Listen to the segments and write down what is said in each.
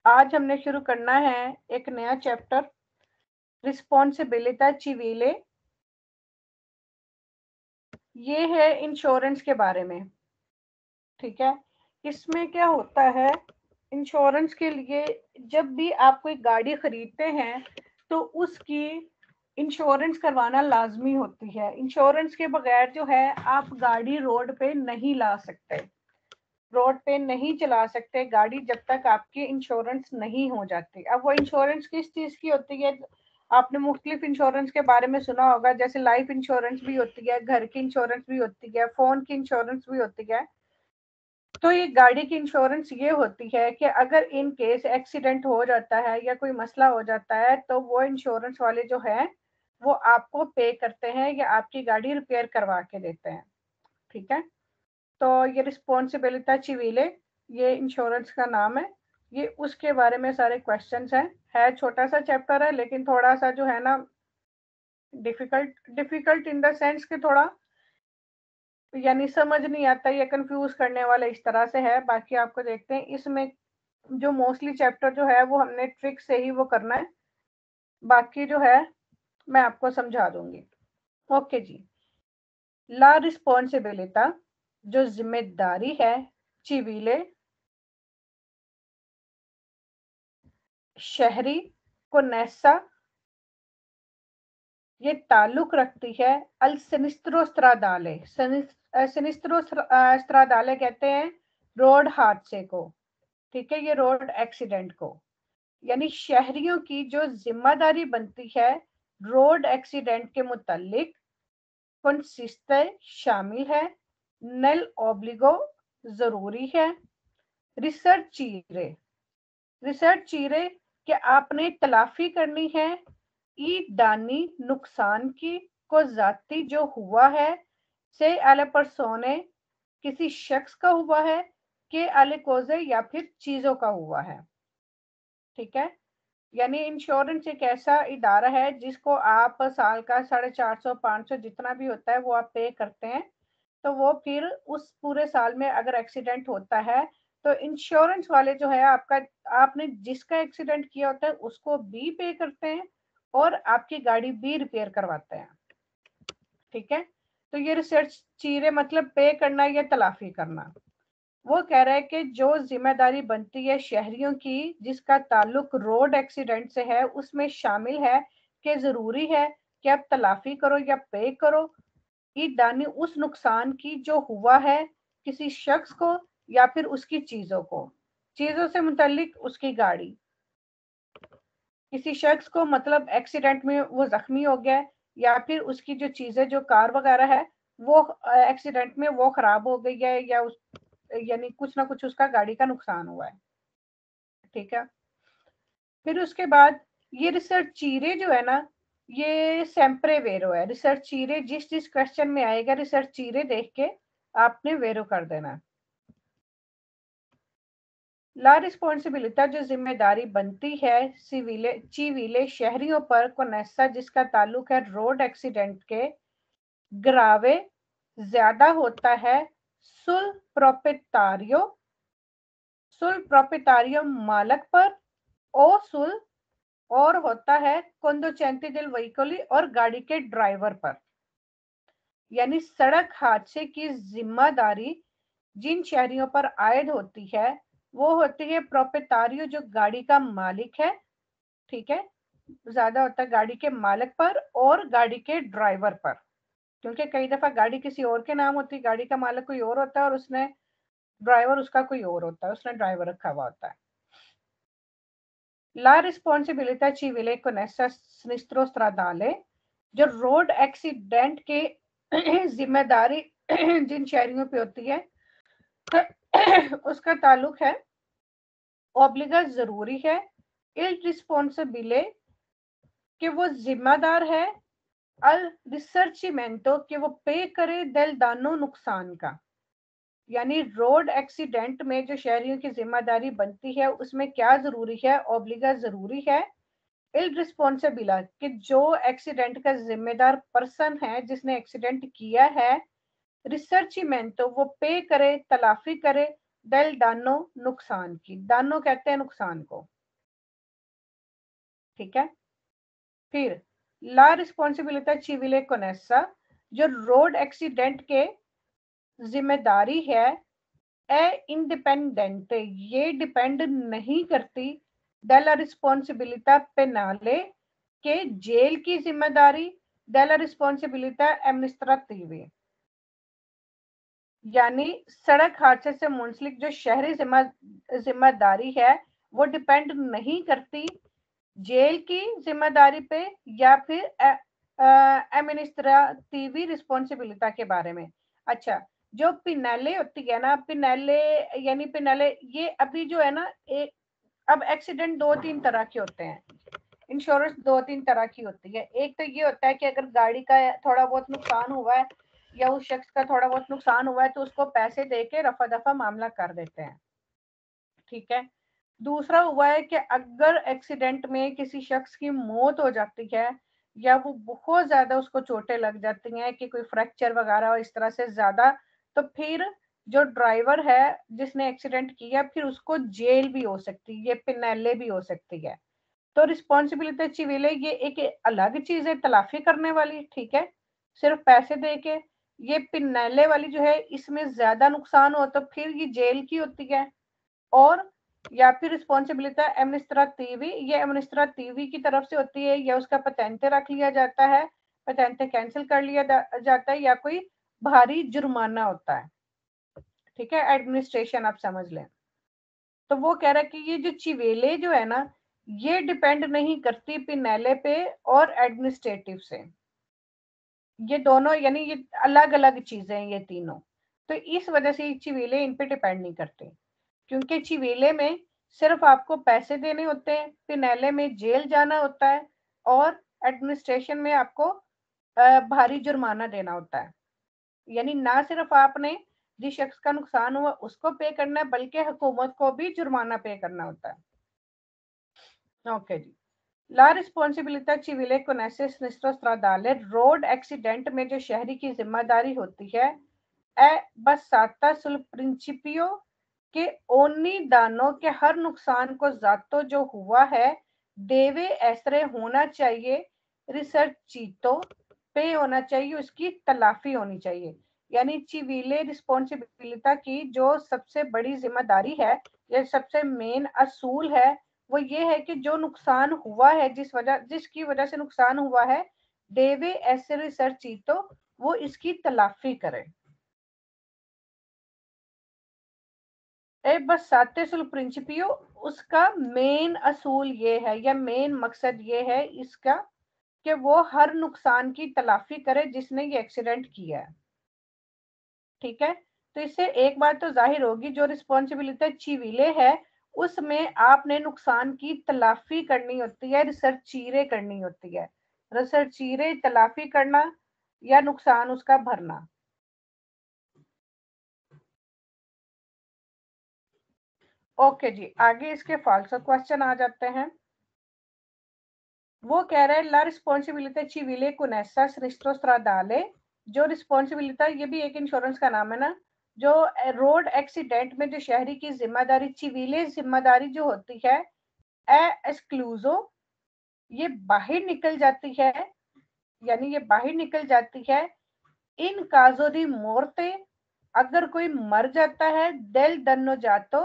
आज हमने शुरू करना है एक नया चैप्टर, रिस्पॉन्सिबिलिटी चिविले। ये है इंश्योरेंस के बारे में। ठीक है, इसमें क्या होता है, इंश्योरेंस के लिए जब भी आप कोई गाड़ी खरीदते हैं तो उसकी इंश्योरेंस करवाना लाजमी होती है। इंश्योरेंस के बगैर जो है आप गाड़ी रोड पे नहीं ला सकते, रोड पे नहीं चला सकते गाड़ी जब तक आपकी इंश्योरेंस नहीं हो जाती। अब वो इंश्योरेंस किस चीज की होती है, आपने मुख्तलिफ इंश्योरेंस के बारे में सुना होगा, जैसे लाइफ इंश्योरेंस भी होती है, घर की इंश्योरेंस भी होती है, फोन की इंश्योरेंस भी होती है। तो ये गाड़ी की इंश्योरेंस ये होती है कि अगर इन केस एक्सीडेंट हो जाता है या कोई मसला हो जाता है तो वो इंश्योरेंस वाले जो है वो आपको पे करते हैं या आपकी गाड़ी रिपेयर करवा के देते हैं। ठीक है, तो ये रिस्पॉन्सिबिलिटी चिविले, ये इंश्योरेंस का नाम है। ये उसके बारे में सारे क्वेश्चंस हैं। है छोटा सा चैप्टर है लेकिन थोड़ा सा जो है ना डिफिकल्ट इन द सेंस कि थोड़ा यानी समझ नहीं आता या कंफ्यूज करने वाला इस तरह से है। बाकी आपको देखते हैं इसमें जो मोस्टली चैप्टर जो है वो हमने ट्रिक से ही वो करना है, बाकी जो है मैं आपको समझा दूंगी। ओके जी, ला रिस्पॉन्सिबिलिटा जो जिम्मेदारी है, चिविले शहरी को नैसा ये ताल्लुक रखती है अल सिनिस्त्रो स्त्रादाले। सिनिस्त्रो स्त्रादाले कहते हैं रोड हादसे को। ठीक है, ये रोड एक्सीडेंट को, यानी शहरियों की जो जिम्मेदारी बनती है रोड एक्सीडेंट के मुतालिक कंसिस्टे शामिल है, नल ओब्लिगो जरूरी है, रिसर्च चीरे, रिसर्च चीरे कि आपने तलाफी करनी है ई दानी नुकसान की को जाती जो हुआ है से अले परसोने किसी शख्स का हुआ है के अले कोजे या फिर चीजों का हुआ है। ठीक है, यानी इंश्योरेंस एक ऐसा इदारा है जिसको आप साल का 450 500 जितना भी होता है वो आप पे करते हैं। तो वो फिर उस पूरे साल में अगर एक्सीडेंट होता है तो इंश्योरेंस वाले जो है आपका, आपने जिसका एक्सीडेंट किया होता है उसको भी पे करते हैं और आपकी गाड़ी भी रिपेयर करवाते हैं। ठीक है, तो ये रिसर्च चीरे मतलब पे करना या तलाफी करना। वो कह रहा है कि जो जिम्मेदारी बनती है शहरियों की जिसका ताल्लुक रोड एक्सीडेंट से है उसमें शामिल है कि जरूरी है कि आप तलाफी करो या पे करो दानी उस नुकसान की जो हुआ है किसी शख्स को या फिर उसकी चीजों को। चीजों से मुतालिक उसकी गाड़ी, किसी शख्स को मतलब एक्सीडेंट में वो जख्मी हो गया या फिर उसकी जो चीजें जो कार वगैरह है वो एक्सीडेंट में वो खराब हो गई है या उस यानी कुछ ना कुछ उसका गाड़ी का नुकसान हुआ है। ठीक है, फिर उसके बाद ये रिसर्च चीरे जो है ना ये सेम्प्रे वेरो है। रिसर्च चीरे जिस जिस क्वेश्चन में आएगा रिसर्च चीरे देख के आपने वेरो कर देना। ला रिस्पॉन्सिबिलिटा जो जिम्मेदारी बनती है सिविले चिविले शहरियों पर कोनेसा जिसका ताल्लुक है रोड एक्सीडेंट के ग्रावे ज्यादा होता है सुल प्रोपेटारियो, सुल प्रोपेटारियो मालक पर, ओ सुल और होता है conducente del vehicoli और गाड़ी के ड्राइवर पर। यानी सड़क हादसे की जिम्मेदारी जिन शहरियों पर आयद होती है वो होती है प्रोपेटारियो जो गाड़ी का मालिक है। ठीक है, ज्यादा होता है गाड़ी के मालिक पर और गाड़ी के ड्राइवर पर, क्योंकि कई दफा गाड़ी किसी और के नाम होती है, गाड़ी का मालिक कोई और होता है और उसने ड्राइवर उसका कोई और होता है, उसने ड्राइवर रखा हुआ होता है। ला रिस्पॉन्सिबिलिटा चिविले कोनेसा सिनिस्त्रो स्ट्रादाले जो रोड एक्सीडेंट के जिम्मेदारी जिन शहरियों पे होती है उसका ताल्लुक है ओब्लिगा जरूरी है, इल रिस्पॉन्सिबिले कि वो जिम्मेदार है, अल रिसर्चिमेंटो कि वो पे करे del दानो नुकसान का। यानी रोड एक्सीडेंट में जो शहरियों की जिम्मेदारी बनती है उसमें क्या जरूरी है, ओब्लिगा जरूरी है, इल रिस्पॉन्सिबिला कि जो एक्सीडेंट का जिम्मेदार पर्सन है जिसने एक्सीडेंट किया है, रिसर्चिमेंट तो वो पे करे तलाफी करे del दानो नुकसान की, दानो कहते हैं नुकसान को, ठीक है। फिर ला रिस्पॉन्सिबिलिटी civiले conessa, जो रोड एक्सीडेंट के जिम्मेदारी है ए इंडिपेंडेंट, ये डिपेंड नहीं करती डेला रिस्पॉन्सिबिलिटा पेनाले के जेल की जिम्मेदारी डेला रिस्पॉन्सिबिलिटा एमनिस्ट्रेटिव, यानी सड़क हादसे से मुंसलिक जो शहरी जिम्मेदारी है वो डिपेंड नहीं करती जेल की जिम्मेदारी पे या फिर एडमिनिस्ट्रेटिव रिस्पॉन्सिबिलिटी के बारे में। अच्छा, जो पिनाले होती है ना, पिनाले यानी पिनाले, ये अभी जो है ना, एक अब एक्सीडेंट दो तीन तरह के होते हैं, इंश्योरेंस दो तीन तरह की होती है। एक तो ये होता है कि अगर गाड़ी का थोड़ा बहुत नुकसान हुआ है या उस शख्स का थोड़ा बहुत नुकसान हुआ है तो उसको पैसे दे के रफा दफा मामला कर देते हैं, ठीक है। दूसरा हुआ है कि अगर एक्सीडेंट में किसी शख्स की मौत हो जाती है या वो बहुत ज्यादा उसको चोटें लग जाती हैं कि कोई फ्रैक्चर वगैरह इस तरह से ज्यादा, तो फिर जो ड्राइवर है जिसने एक्सीडेंट किया फिर उसको जेल भी हो सकती है, ये पिनैले भी हो सकती है। तो रिस्पॉन्सिबिलिटी सिविल है, ये एक अलग चीज है तलाफी करने वाली, ठीक है, सिर्फ पैसे दे के। ये पिनैले वाली जो है इसमें ज्यादा नुकसान हो तो फिर ये जेल की होती है। और या फिर रिस्पॉन्सिबिलिटी एमनिस्ट्रेटिव, ये एमनिस्ट्रेटिव की तरफ से होती है, या उसका पतेंते रख लिया जाता है, पतेंते कैंसिल कर लिया जाता है, या कोई भारी जुर्माना होता है, ठीक है, एडमिनिस्ट्रेशन आप समझ लें। तो वो कह रहा है कि ये जो चिवेले जो है ना, ये डिपेंड नहीं करती पिनैले पे और एडमिनिस्ट्रेटिव से, ये दोनों यानी ये अलग अलग चीजें हैं ये तीनों। तो इस वजह से चिवेले इन पे डिपेंड नहीं करते, क्योंकि चिवेले में सिर्फ आपको पैसे देने होते हैं, पिनैले में जेल जाना होता है, और एडमिनिस्ट्रेशन में आपको भारी जुर्माना देना होता है। यानी ना सिर्फ आपने जिस शख्स का नुकसान हुआ उसको पे करना है, बल्कि हुकूमत को भी जुर्माना पे करना होता है। ओके जी। ला रिस्पॉन्सिबिलिटी civiले conesse sinistro stradale, road accident में जो शहरी की जिम्मेदारी होती है ए बसाता सुल प्रिंसिपियो के ओनी दानों के हर नुकसान को जातो जो हुआ है देवे ऐसरे होना चाहिए, रिसर्च चीतो पे होना चाहिए, उसकी तलाफी होनी चाहिए। यानी चिविले रिस्पॉन्सिबिलिटी की जो सबसे बड़ी जिम्मेदारी है या सबसे मेन असूल है वो ये है कि जो नुकसान हुआ है जिसकी वजह से नुकसान हुआ है, देवे ऐसे रिसर्च चीतो वो इसकी तलाफी करे। ए बस साते सुल प्रिंसिपियो, उसका मेन असूल ये है या मेन मकसद ये है इसका कि वो हर नुकसान की तलाफी करे जिसने ये एक्सीडेंट किया है, ठीक है। तो इससे एक बात तो जाहिर होगी, जो रिस्पॉन्सिबिलिटी चिविले है उसमें आपने नुकसान की तलाफी करनी होती है, रिसर्च चीरे करनी होती है, रिसर्च चीरे तलाफी करना या नुकसान उसका भरना। ओके जी, आगे इसके फाल्सो क्वेश्चन आ जाते हैं। वो कह रहे हैं ला रिस्पॉन्सिबिलिटी civiले conessa sinistro stradale, जो रिस्पॉन्सिबिलिटी, ये भी एक इंश्योरेंस का नाम है ना, जो रोड एक्सीडेंट में जो शहरी की जिम्मेदारी चिविले जिम्मेदारी जो होती है ए एक्सक्लूजो, ये बाहर निकल जाती है, यानी ये बाहर निकल जाती है इन काजो दी मोर्ते, अगर कोई मर जाता है डेल दन्नो जातो,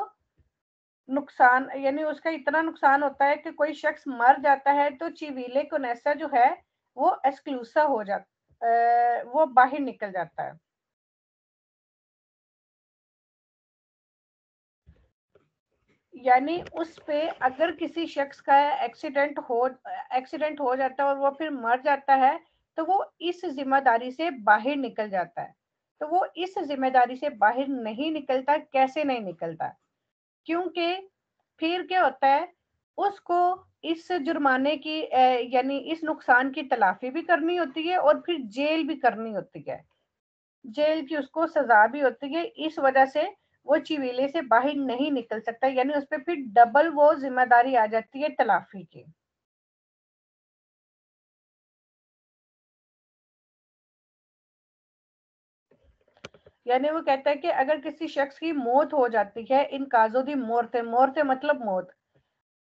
नुकसान यानी उसका इतना नुकसान होता है कि कोई शख्स मर जाता है तो चिविले कोनेसा जो है वो एक्सक्लूसिव हो जाता, वो बाहर निकल जाता है। यानी उस पे अगर किसी शख्स का एक्सीडेंट हो जाता है और वो फिर मर जाता है तो वो इस जिम्मेदारी से बाहर निकल जाता है। तो वो इस जिम्मेदारी से बाहर नहीं निकलता, कैसे नहीं निकलता, क्योंकि फिर क्या होता है, उसको इस जुर्माने की यानी इस नुकसान की तलाफी भी करनी होती है और फिर जेल भी करनी होती है, जेल की उसको सजा भी होती है। इस वजह से वो चिवेले से बाहर नहीं निकल सकता, यानी उस पर फिर डबल वो जिम्मेदारी आ जाती है तलाफी की। यानी वो कहता है कि अगर किसी शख्स की मौत हो जाती है, इन काजो दी मोरते, मोरते मतलब मौत,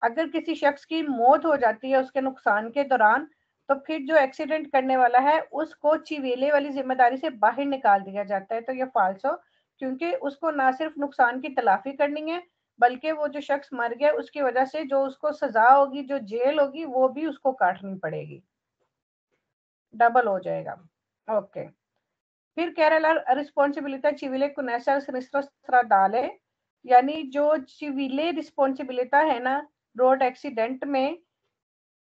अगर किसी शख्स की मौत हो जाती है उसके नुकसान के दौरान, तो फिर जो एक्सीडेंट करने वाला है उसको चिवेले वाली जिम्मेदारी से बाहर निकाल दिया जाता है। तो ये फाल्सो, क्योंकि उसको ना सिर्फ नुकसान की तलाफी करनी है, बल्कि वो जो शख्स मर गया उसकी वजह से जो उसको सजा होगी, जो जेल होगी, वो भी उसको काटनी पड़ेगी, डबल हो जाएगा। ओके, फिर कह रहा है रिस्पॉन्सिबिलिटी चिविले कुनेसा सिनिस्ट्रो स्ट्राडाले, यानी जो चिविले रिस्पॉन्सिबिलिटा है ना रोड एक्सीडेंट में,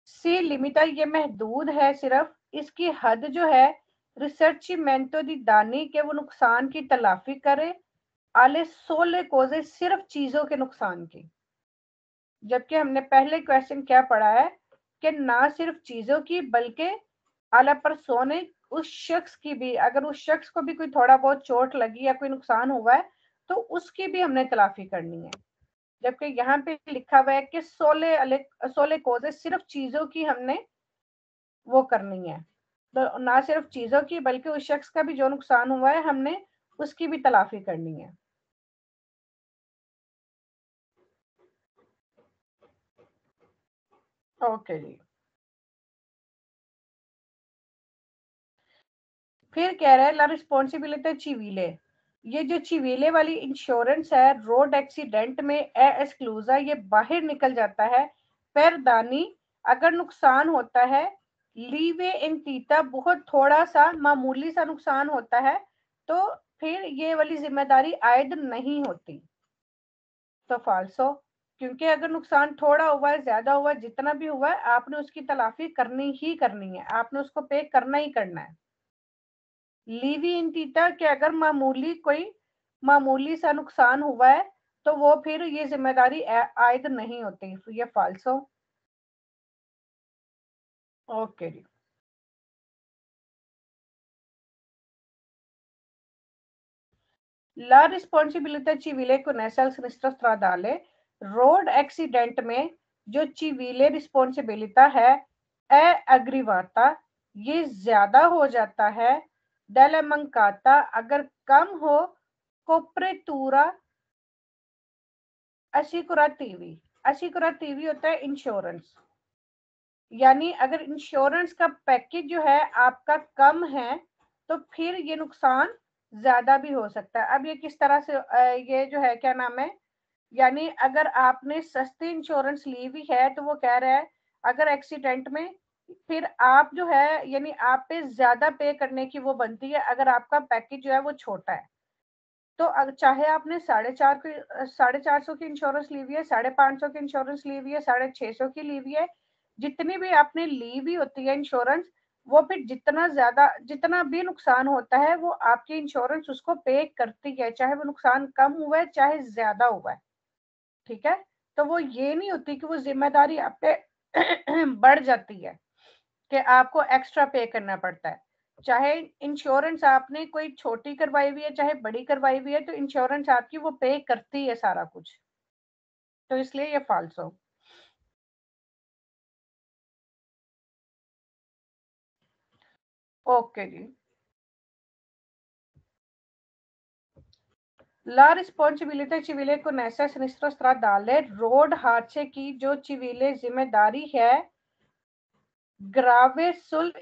सी लिमिटा ये महदूद है, सिर्फ इसकी हद जो है रिसर्चमेंटो दी दानी के वो नुकसान की तलाफी करे, आले सोले कोजे सिर्फ चीजों के नुकसान की। जबकि हमने पहले क्वेश्चन क्या पढ़ा है कि ना सिर्फ चीजों की बल्कि आला पर सोने उस शख्स की भी, अगर उस शख्स को भी कोई थोड़ा बहुत चोट लगी या कोई नुकसान हुआ है तो उसकी भी हमने तलाफी करनी है। जबकि यहाँ पे लिखा हुआ है कि सोले कोजे सिर्फ चीजों की हमने वो करनी है, तो ना सिर्फ चीजों की बल्कि उस शख्स का भी जो नुकसान हुआ है हमने उसकी भी तलाफी करनी है। ओके जी, फिर कह रहा है ला रिस्पॉन्सिबिलिटी चिवीले, ये जो चिवीले वाली इंश्योरेंस है रोड एक्सीडेंट में ए एक्सक्लूजा, ये बाहर निकल जाता है। पर दानी अगर नुकसान होता है, लीवे इन तीता बहुत थोड़ा सा मामूली सा नुकसान होता है, तो फिर ये वाली जिम्मेदारी आयद नहीं होती। तो फाल्सो, क्योंकि अगर नुकसान थोड़ा हुआ है, ज्यादा हुआ है, जितना भी हुआ है, आपने उसकी तलाफी करनी ही करनी है, आपने उसको पे करना ही करना है। लीवी इन थीटा कि अगर मामूली सा नुकसान हुआ है तो वो फिर ये जिम्मेदारी आयद नहीं होती, तो ये फाल्सो। ओके जी, ला रिस्पॉन्सिबिलिटी चिविले को नेशनल सिनिस्टर स्ट्राडाले, रोड एक्सीडेंट में जो चिविले रिस्पॉन्सिबिलिटा है ए अग्रीवाता, ये ज्यादा हो जाता है, डेलमंकाता अगर कम हो, कोप्रेतूरा अशिकुरातीवी, अशिकुरातीवी होता है इंश्योरेंस, यानी अगर इंश्योरेंस का पैकेज जो है आपका कम है तो फिर ये नुकसान ज्यादा भी हो सकता है। अब ये किस तरह से ये जो है क्या नाम है, यानी अगर आपने सस्ती इंश्योरेंस ली हुई है तो वो कह रहा है अगर एक्सीडेंट में फिर आप जो है यानी आप पे ज्यादा पे करने की वो बनती है अगर आपका पैकेज जो है वो छोटा है। तो चाहे आपने 450 की इंश्योरेंस ली हुई है, 550 की इंश्योरेंस ली हुई है, 650 की ली हुई है, जितनी भी आपने ली हुई होती है इंश्योरेंस, वो फिर जितना ज्यादा जितना भी नुकसान होता है वो आपकी इंश्योरेंस उसको पे करती है, चाहे वो नुकसान कम हुआ है चाहे ज्यादा हुआ है। ठीक है, तो वो ये नहीं होती कि वो जिम्मेदारी आप पे बढ़ जाती है कि आपको एक्स्ट्रा पे करना पड़ता है। चाहे इंश्योरेंस आपने कोई छोटी करवाई हुई है चाहे बड़ी करवाई हुई है, तो इंश्योरेंस आपकी वो पे करती है सारा कुछ, तो इसलिए ये फाल्सो। ओके जी, ला रिस्पॉन्सिबिलिटी चिविले को नैसा सिनिस्ट्रो स्ट्राडाले, रोड हादसे की जो चिविले जिम्मेदारी है ग्रावे सुल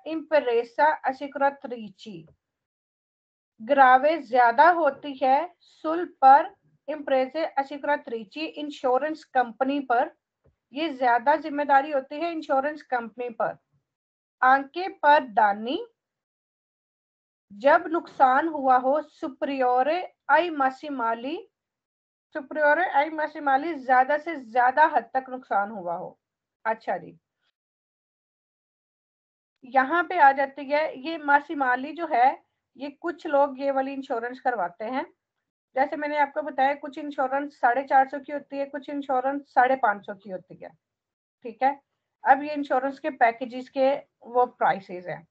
इम्प्रेसा असिकुरात्रिची, ग्रावे ज्यादा होती है सुल पर इम्प्रेसे असिकुरात्रिची इंश्योरेंस कंपनी पर, ये ज्यादा जिम्मेदारी होती है इंश्योरेंस कंपनी पर। आंके पर दानी जब नुकसान हुआ हो सुप्रियोरे आई मासीमाली, सुप्रियोरे आई मासीमाली ज्यादा से ज्यादा हद तक नुकसान हुआ हो। अच्छा जी, यहाँ पे आ जाती है ये मासीमाली जो है, ये कुछ लोग ये वाली इंश्योरेंस करवाते हैं। जैसे मैंने आपको बताया कुछ इंश्योरेंस 450 की होती है, कुछ इंश्योरेंस 550 की होती है। ठीक है, अब ये इंश्योरेंस के पैकेजेस के वो प्राइसेस हैं,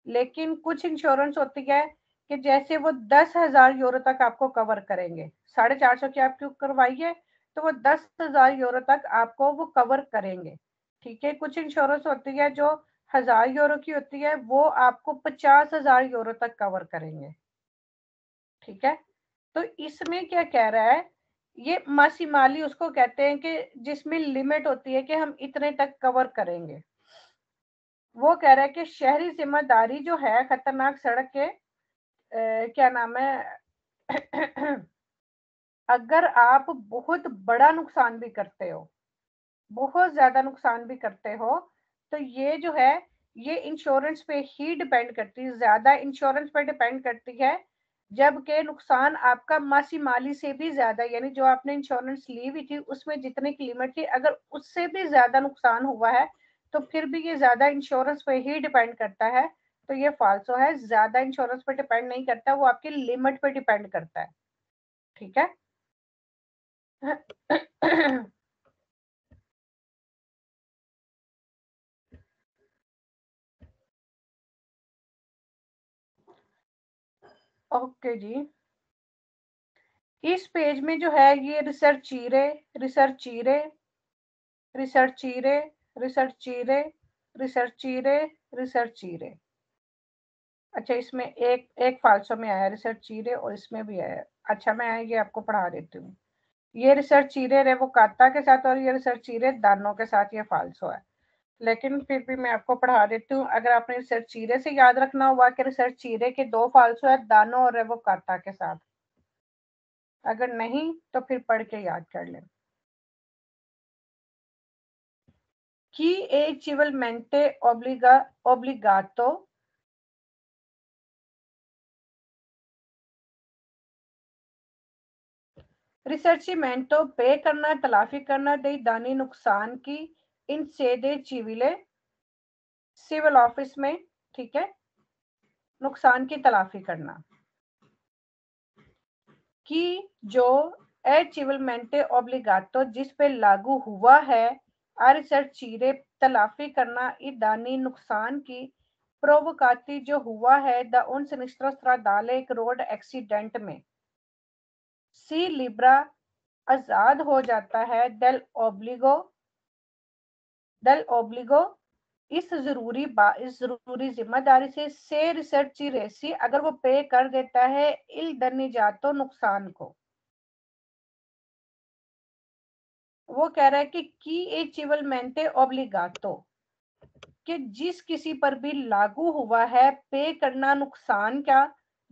लेकिन कुछ इंश्योरेंस होती है कि जैसे वो 10,000 यूरो तक आपको कवर करेंगे, 450 की आपको करवाइए तो वो 10,000 यूरो तक आपको वो कवर करेंगे। ठीक है, कुछ इंश्योरेंस होती है जो 1,000 यूरो की होती है, वो आपको 50,000 यूरो तक कवर करेंगे। ठीक है, तो इसमें क्या कह रहा है, ये मासीमाली उसको कहते हैं कि जिसमें लिमिट होती है कि हम इतने तक कवर करेंगे। वो कह रहा है कि शहरी जिम्मेदारी जो है खतरनाक सड़क के क्या नाम है अगर आप बहुत बड़ा नुकसान भी करते हो, बहुत ज्यादा नुकसान भी करते हो, तो ये जो है ये इंश्योरेंस पे ही डिपेंड करती है, ज्यादा इंश्योरेंस पे डिपेंड करती है, जबकि नुकसान आपका मासी माली से भी ज्यादा, यानी जो आपने इंश्योरेंस ली हुई थी उसमें जितने की लिमिट थी, अगर उससे भी ज्यादा नुकसान हुआ है तो फिर भी ये ज्यादा इंश्योरेंस पे ही डिपेंड करता है। तो ये फाल्सो है, ज्यादा इंश्योरेंस पे डिपेंड नहीं करता, वो आपकी लिमिट पे डिपेंड करता है। ठीक है ओके जी, इस पेज में जो है ये रिसर्च चीरे, रिसर्च चीरे, रिसर्च चीरे, रिसर्च चीरे, रिसर्च चीरे, रिसर्च चीरे। अच्छा, इसमें एक एक फाल्सो में आया रिसर्च चीरे और इसमें भी आया। अच्छा, मैं ये आपको पढ़ा देती हूँ। ये रिसर्च चीरे रेवोकाता के साथ और ये रिसर्च चीरे दानो के साथ ये फाल्सो है, लेकिन फिर भी मैं आपको पढ़ा देती हूँ। अगर आपने रिसर्च चीरे से याद रखना हुआ कि रिसर्च चीरे के दो फाल्सो है दानो और रेवोकाता के साथ, अगर नहीं तो फिर पढ़ के याद कर लें। Chi è civilmente obbligato risarcimento पे करना, तलाफी करना dei danni नुकसान की इन sede civile सिविल ऑफिस में। ठीक है, नुकसान की तलाफी करना कि जो ए civilmente obbligato जिस पे लागू हुआ है, a risarcire तलाफी करना i danni नुकसान की प्रोवोकाती जो हुआ है द उन सिनिस्ट्रो स्ट्राडाले एक रोड एक्सीडेंट में। सी लिब्रा आजाद हो जाता है डेल ओब्लिगो इस जरूरी जिम्मेदारी से रिसर्ची रेसी अगर वो पे कर देता है इल दनिजातो नुकसान को। वो कह रहा है कि ए चिवलमेंटे ओब्लिगातो कि जिस किसी पर भी लागू हुआ है पे करना नुकसान का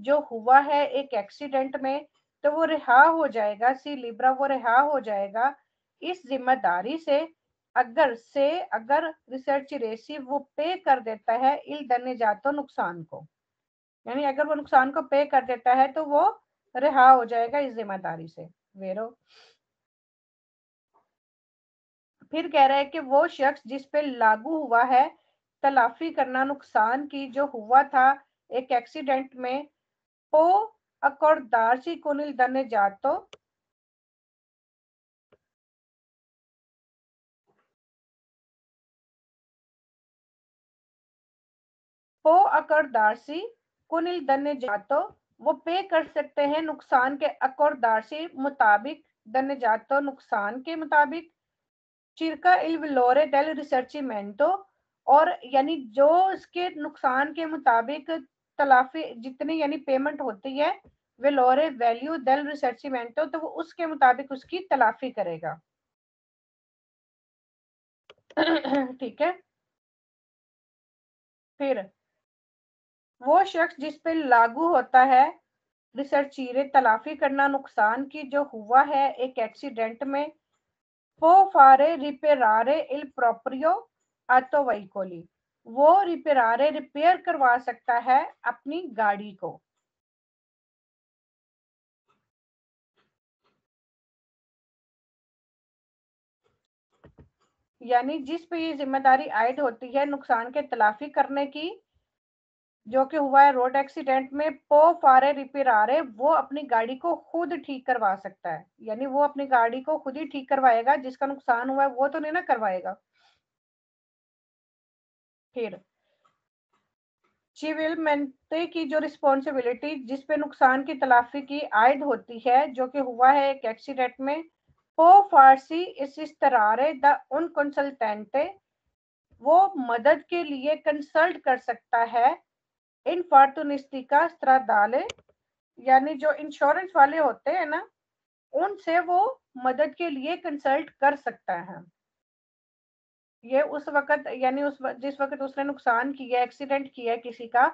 जो हुआ है एक एक्सीडेंट में, तो वो रिहा हो जाएगा, सी लिब्रा वो रिहा हो जाएगा इस जिम्मेदारी से अगर रिसर्च रेसी वो पे कर देता है इल दने जातो नुकसान को, यानी अगर वो नुकसान को पे कर देता है तो वो रिहा हो जाएगा इस जिम्मेदारी से। वेरो फिर कह रहा है कि वो शख्स जिस पे लागू हुआ है तलाफी करना नुकसान की जो हुआ था एक एक्सीडेंट में, पो accordarsi con il danneggiato पो accordarsi con il danneggiato वो पे कर सकते हैं नुकसान के accordarsi मुताबिक, danneggiato नुकसान के मुताबिक, circa il valore del risarcimento और यानी जो इसके नुकसान के मुताबिक तलाफी जितनी यानी पेमेंट होती है वेलोरे वैल्यू डेल रिसर्चिमेंटो, तो वो उसके मुताबिक उसकी तलाफी करेगा। ठीक है, फिर वो शख्स जिस पे लागू होता है रिसर्चीरे तलाफी करना नुकसान की जो हुआ है एक एक्सीडेंट में, वो फारे रिपेरारे इल प्रोप्रियो आतो वहीकोली वो रिपेरारे रिपेयर करवा सकता है अपनी गाड़ी को। यानी जिस पे ये जिम्मेदारी आयद होती है नुकसान के तलाफी करने की जो कि हुआ है रोड एक्सीडेंट में, पो फारे रिपेरारे वो अपनी गाड़ी को खुद ठीक करवा सकता है, यानी वो अपनी गाड़ी को खुद ही ठीक करवाएगा, जिसका नुकसान हुआ है वो तो नहीं ना करवाएगा। फिर चिविलमेंटे की जो रिस्पॉन्सिबिलिटी जिस पे नुकसान की तलाफी की आयद होती है जो कि हुआ है एक एक्सीडेंट में, पो फारसी इस तरारे द उन कंसल्टेंटे वो मदद के लिए कंसल्ट कर सकता है इन फार्तुनिस्टिका स्ट्राडाले यानी जो इंश्योरेंस वाले होते हैं ना, उनसे वो मदद के लिए कंसल्ट कर सकता है। ये उस वक्त यानी जिस वक्त उसने नुकसान किया, एक्सीडेंट किया किसी का,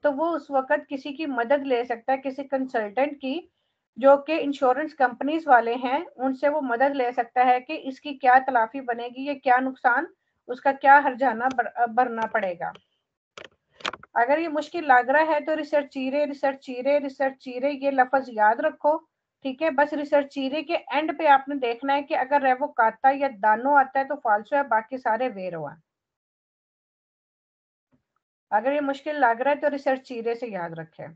तो वो उस वक्त किसी की मदद ले सकता है, किसी कंसल्टेंट की, जो कि इंश्योरेंस कंपनीज वाले हैं, उनसे वो मदद ले सकता है कि इसकी क्या तलाफी बनेगी, ये क्या नुकसान, उसका क्या हर्जाना भरना पड़ेगा। अगर ये मुश्किल लग रहा है तो रिसर्च चीरे, रिसर्च चीरे, रिसर्च चीरे, ये लफ्ज याद रखो। ठीक है, बस रिसर्च चीरे के एंड पे आपने देखना है कि अगर रेवोकाता या दानो आता है तो फाल्सो है, बाकी सारे वेरो है। अगर ये मुश्किल लग रहा है तो रिसर्च चीरे से याद रखें।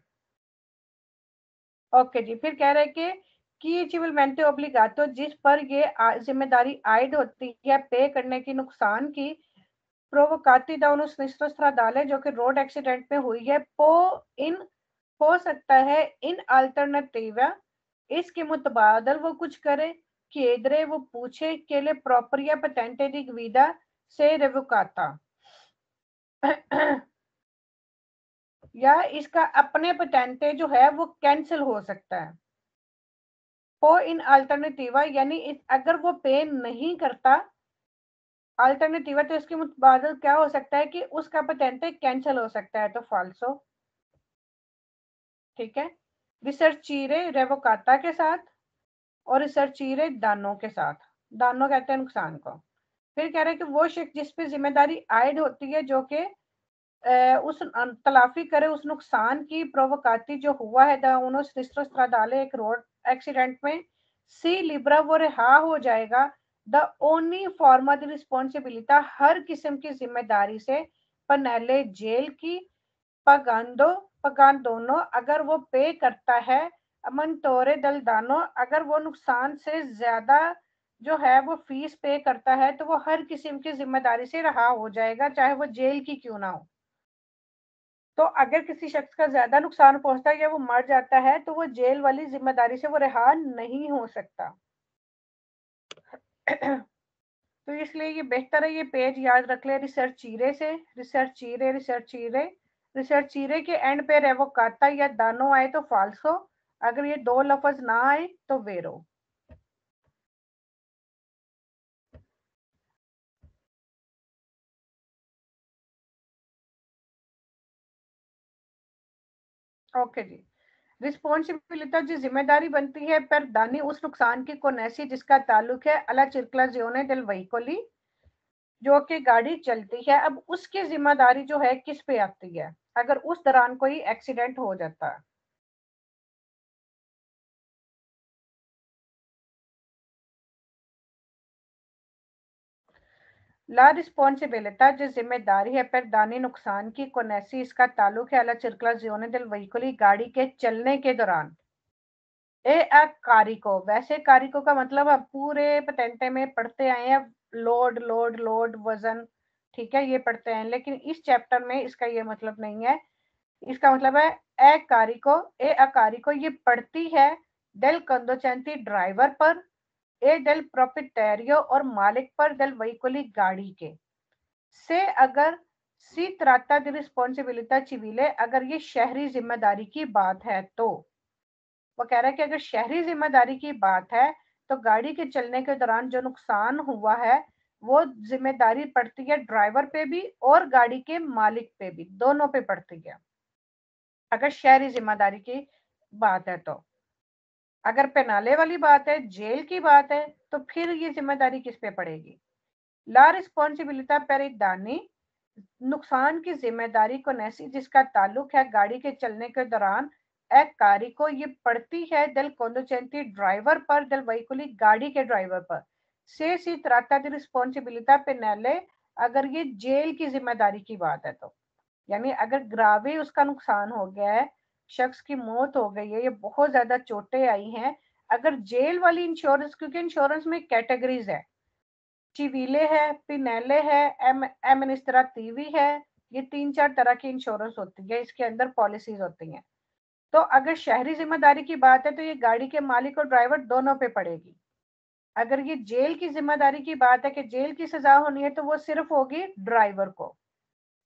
ओके जी, फिर कह रहे हैं कि चिवलमेंटे ओब्लिगातो, जिस पर ये जिम्मेदारी आयद होती है पे करने की नुकसान की, प्रोवोकाती da uno sinistro stradale, जो कि रोड एक्सीडेंट में हुई है, पो इन हो सकता है इन अल्टरनेटिवा, इसके मुतबादल वो कुछ करे, chiedere वो पूछे, che le propria patente di guida से revocata या इसका अपने पेटेंटे जो है वो कैंसिल हो सकता है। वो इन अल्टरनेटिवा यानी अगर वो पे नहीं करता, अल्टरनेटिवा तो इसके मुतबादल क्या हो सकता है कि उसका पेटेंटे कैंसिल हो सकता है, तो फाल्सो। ठीक है, रिसर्चीरे रेवोकाता के साथ और रिसर्चीरे दानों के साथ। दानों कहते हैं नुकसान को। फिर कह रहे हैं कि वो शख्स जिस पे जिम्मेदारी आयद होती है, जो कि उस तलाफी करे उस नुकसान की, प्रोवोकाती जो हुआ है दा उनो सिनिस्ट्रो स्ट्राडाले, एक रोड एक्सीडेंट में, सी लिब्रा वो रिहा हो जाएगा, द ओनली फॉर्मा द रिस्पॉन्सिबिलिटी, हर किस्म की जिम्मेदारी से, पनेले जेल की, पगांदो पगान दोनों, अगर वो पे करता है, अमन तोरे दलदानो, अगर वो नुकसान से ज्यादा जो है वो फीस पे करता है, तो वो हर किस्म की जिम्मेदारी से रहा हो जाएगा, चाहे वो जेल की क्यों ना हो। तो अगर किसी शख्स का ज्यादा नुकसान पहुंचता है या वो मर जाता है, तो वो जेल वाली जिम्मेदारी से वो रिहा नहीं हो सकता। तो इसलिए ये बेहतर है ये पेज याद रख ले, रिसर्च चीरे से, रिसर्च चीरे, रिसर्च चीरे, रिसर्च चीरे के एंड पे रेवोकाता या दानो आए तो फाल्सो, अगर ये दो लफ्ज ना आए तो वेरो। ओके जी, रिस्पॉन्सिबिलिटी जो जिम्मेदारी बनती है पर दानी उस नुकसान की कोनेसी जिसका ताल्लुक है अला चिरक्लाजियोने दिल वहीकोली, जो कि गाड़ी चलती है, अब उसकी जिम्मेदारी जो है किस पे आती है अगर उस दौरान कोई एक्सीडेंट हो जाता है। ला रिस्पॉन्सिबिलिटा जो जिम्मेदारी है पर दानी नुकसान की कोनेसी, इसका ताल्लुक है अला चिरक्लाजियोने दिल वहीकोली, गाड़ी के चलने के दौरान। ए कारिको, वैसे कारिको का मतलब अब पूरे पटेंटे में पढ़ते आए हैं, लोड लोड लोड वजन। ठीक है, ये पढ़ते हैं, लेकिन इस चैप्टर में इसका ये मतलब नहीं है। इसका मतलब है ए अकारिको ये पढ़ती है डेल कंदोचेंती ड्राइवर पर, ए डेल प्रोपिटेरियो और मालिक पर, डेल वहीकोली गाड़ी के, से अगर सी त्राता दी रिस्पॉन्सिबिलिटा चिविले, अगर ये शहरी जिम्मेदारी की बात है तो। वो कह रहा है कि अगर शहरी जिम्मेदारी की बात है तो गाड़ी के चलने के दौरान जो नुकसान हुआ है वो जिम्मेदारी पड़ती है ड्राइवर पे भी और गाड़ी के मालिक पे भी, दोनों पे पड़ती है अगर शहरी जिम्मेदारी की बात है तो। अगर पेनाले वाली बात है, जेल की बात है, तो फिर ये जिम्मेदारी किस पे पड़ेगी। ला रिस्पॉन्सिबिलिटा पर दानी, नुकसान की जिम्मेदारी को नैसी जिसका ताल्लुक है गाड़ी के चलने के दौरान, एक कारी को ये पड़ती है दल conducente ड्राइवर पर, दल वहीकुली गाड़ी के ड्राइवर पर, से सी tratta di responsabilità penale, अगर ये जेल की जिम्मेदारी की बात है तो। यानी अगर ग्रावे उसका नुकसान हो गया है, शख्स की मौत हो गई है, ये बहुत ज्यादा चोटें आई हैं, अगर जेल वाली इंश्योरेंस, क्योंकि इंश्योरेंस में कैटेगरीज है, चिवीले है, पिनेले है, एमिनिस्ट्रेटिवी है, ये 3-4 तरह की इंश्योरेंस होती है, इसके अंदर पॉलिसीज होती हैं। तो अगर शहरी जिम्मेदारी की बात है तो ये गाड़ी के मालिक और ड्राइवर दोनों पे पड़ेगी। अगर ये जेल की जिम्मेदारी की बात है कि जेल की सजा होनी है तो वो सिर्फ होगी ड्राइवर को,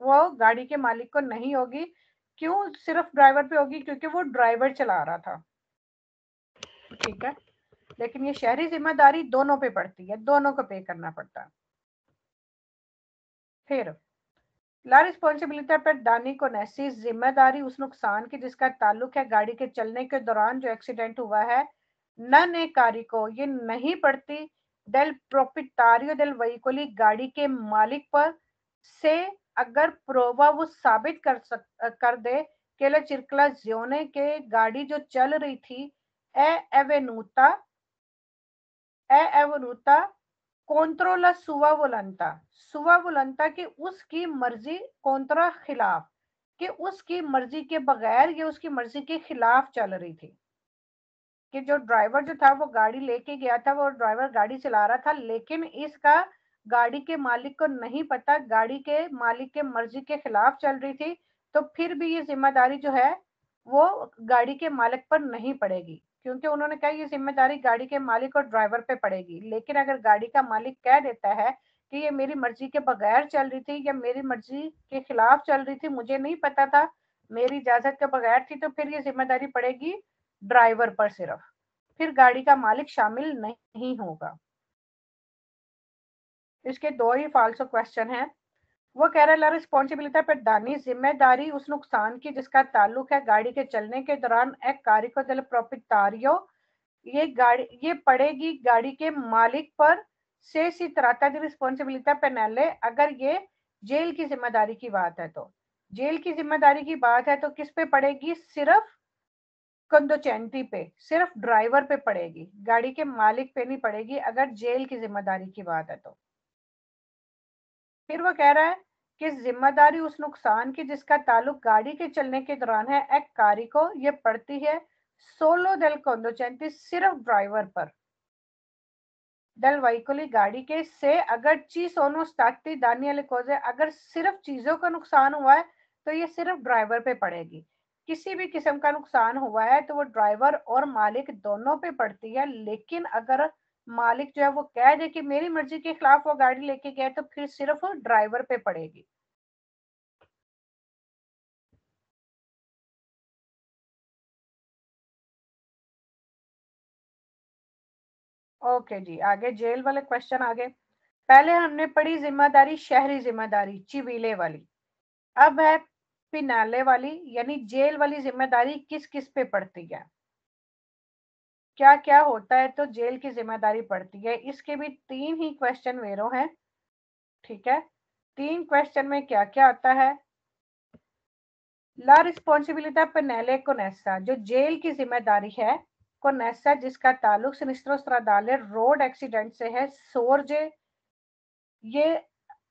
वो गाड़ी के मालिक को नहीं होगी। क्यों सिर्फ ड्राइवर पे होगी? क्योंकि वो ड्राइवर चला रहा था, ठीक है। लेकिन ये शहरी जिम्मेदारी दोनों पे पड़ती है, दोनों को पे करना पड़ता है। फिर ला रिस्पॉन्सिबिलिटी पर दानी को नैसी, जिम्मेदारी उस नुकसान की जिसका ताल्लुक है गाड़ी के चलने के दौरान जो एक्सीडेंट हुआ है, न ने कारी को ये नहीं पड़ती del propietario del vehicolo, गाड़ी के मालिक पर से अगर प्रोवा वो साबित कर दे कि la circolazione के गाड़ी जो चल रही थी ए एवनुता कॉन्ट्रोला सुवा वोलंता की उसकी मर्जी कॉन्ट्रा खिलाफ, कि उसकी मर्जी के बगैर ये उसकी मर्जी के खिलाफ चल रही थी, कि जो ड्राइवर जो था वो गाड़ी लेके गया था, वो ड्राइवर गाड़ी चला रहा था, लेकिन इसका गाड़ी के मालिक को नहीं पता, गाड़ी के मालिक के मर्जी के खिलाफ चल रही थी, तो फिर भी ये जिम्मेदारी जो है वो गाड़ी के मालिक पर नहीं पड़ेगी, क्योंकि उन्होंने कहा ये जिम्मेदारी गाड़ी के मालिक और ड्राइवर पे पड़ेगी। लेकिन अगर गाड़ी का मालिक कह देता है कि ये मेरी मर्जी के बगैर चल रही थी या मेरी मर्जी के खिलाफ चल रही थी, मुझे नहीं पता था, मेरी इजाजत के बगैर थी, तो फिर ये जिम्मेदारी पड़ेगी ड्राइवर पर सिर्फ, फिर गाड़ी का मालिक शामिल नहीं होगा। इसके दो ही फाल्सो क्वेश्चन है। वो कह रहा है ला रिस्पॉन्सिबिलिटी पर दानी, जिम्मेदारी उस नुकसान की जिसका ताल्लुक है गाड़ी के चलने के दौरान एक कारिको del propietario, ये पड़ेगी गाड़ी के मालिक पर से सी tratta di responsabilità penale, अगर ये जेल की जिम्मेदारी की बात है तो, जेल की जिम्मेदारी की बात है तो किस पे पड़ेगी? सिर्फ कंडोचेंटी पे, सिर्फ ड्राइवर पे पड़ेगी, गाड़ी के मालिक पे नहीं पड़ेगी अगर जेल की जिम्मेदारी की बात है तो। फिर वो कह रहा है कि जिम्मेदारी उस नुकसान की जिसका ताल्लुक गाड़ी के चलने के दौरान है एक कारी को, ये पड़ती है सोलो del conducente, सिर्फ ड्राइवर पर, del veicoli गाड़ी के से अगर ची सोनो स्टाती दानियल कोजे, अगर सिर्फ चीजों का नुकसान हुआ है तो ये सिर्फ ड्राइवर पे पड़ेगी, किसी भी किस्म का नुकसान हुआ है तो वो ड्राइवर और मालिक दोनों पे पड़ती है। लेकिन अगर मालिक जो है वो कह दे कि मेरी मर्जी के खिलाफ वो गाड़ी लेके गया, तो फिर सिर्फ ड्राइवर पे पड़ेगी। ओके जी, आगे जेल वाले क्वेश्चन आगे। पहले हमने पढ़ी जिम्मेदारी शहरी जिम्मेदारी चिवीले वाली, अब है पिनाले वाली, यानी जेल वाली जिम्मेदारी किस किस पे पड़ती है, क्या क्या होता है तो जेल की जिम्मेदारी पड़ती है। इसके भी तीन ही क्वेश्चन वेरो हैं, ठीक है। तीन क्वेश्चन में क्या क्या आता है? ला रिस्पॉन्सिबिलिटी पेनले कोनेसा, जो जेल की जिम्मेदारी है, कोनेसा जिसका ताल्लुक सिनिस्ट्रो स्ट्राडाले रोड एक्सीडेंट से है, सोरजे ये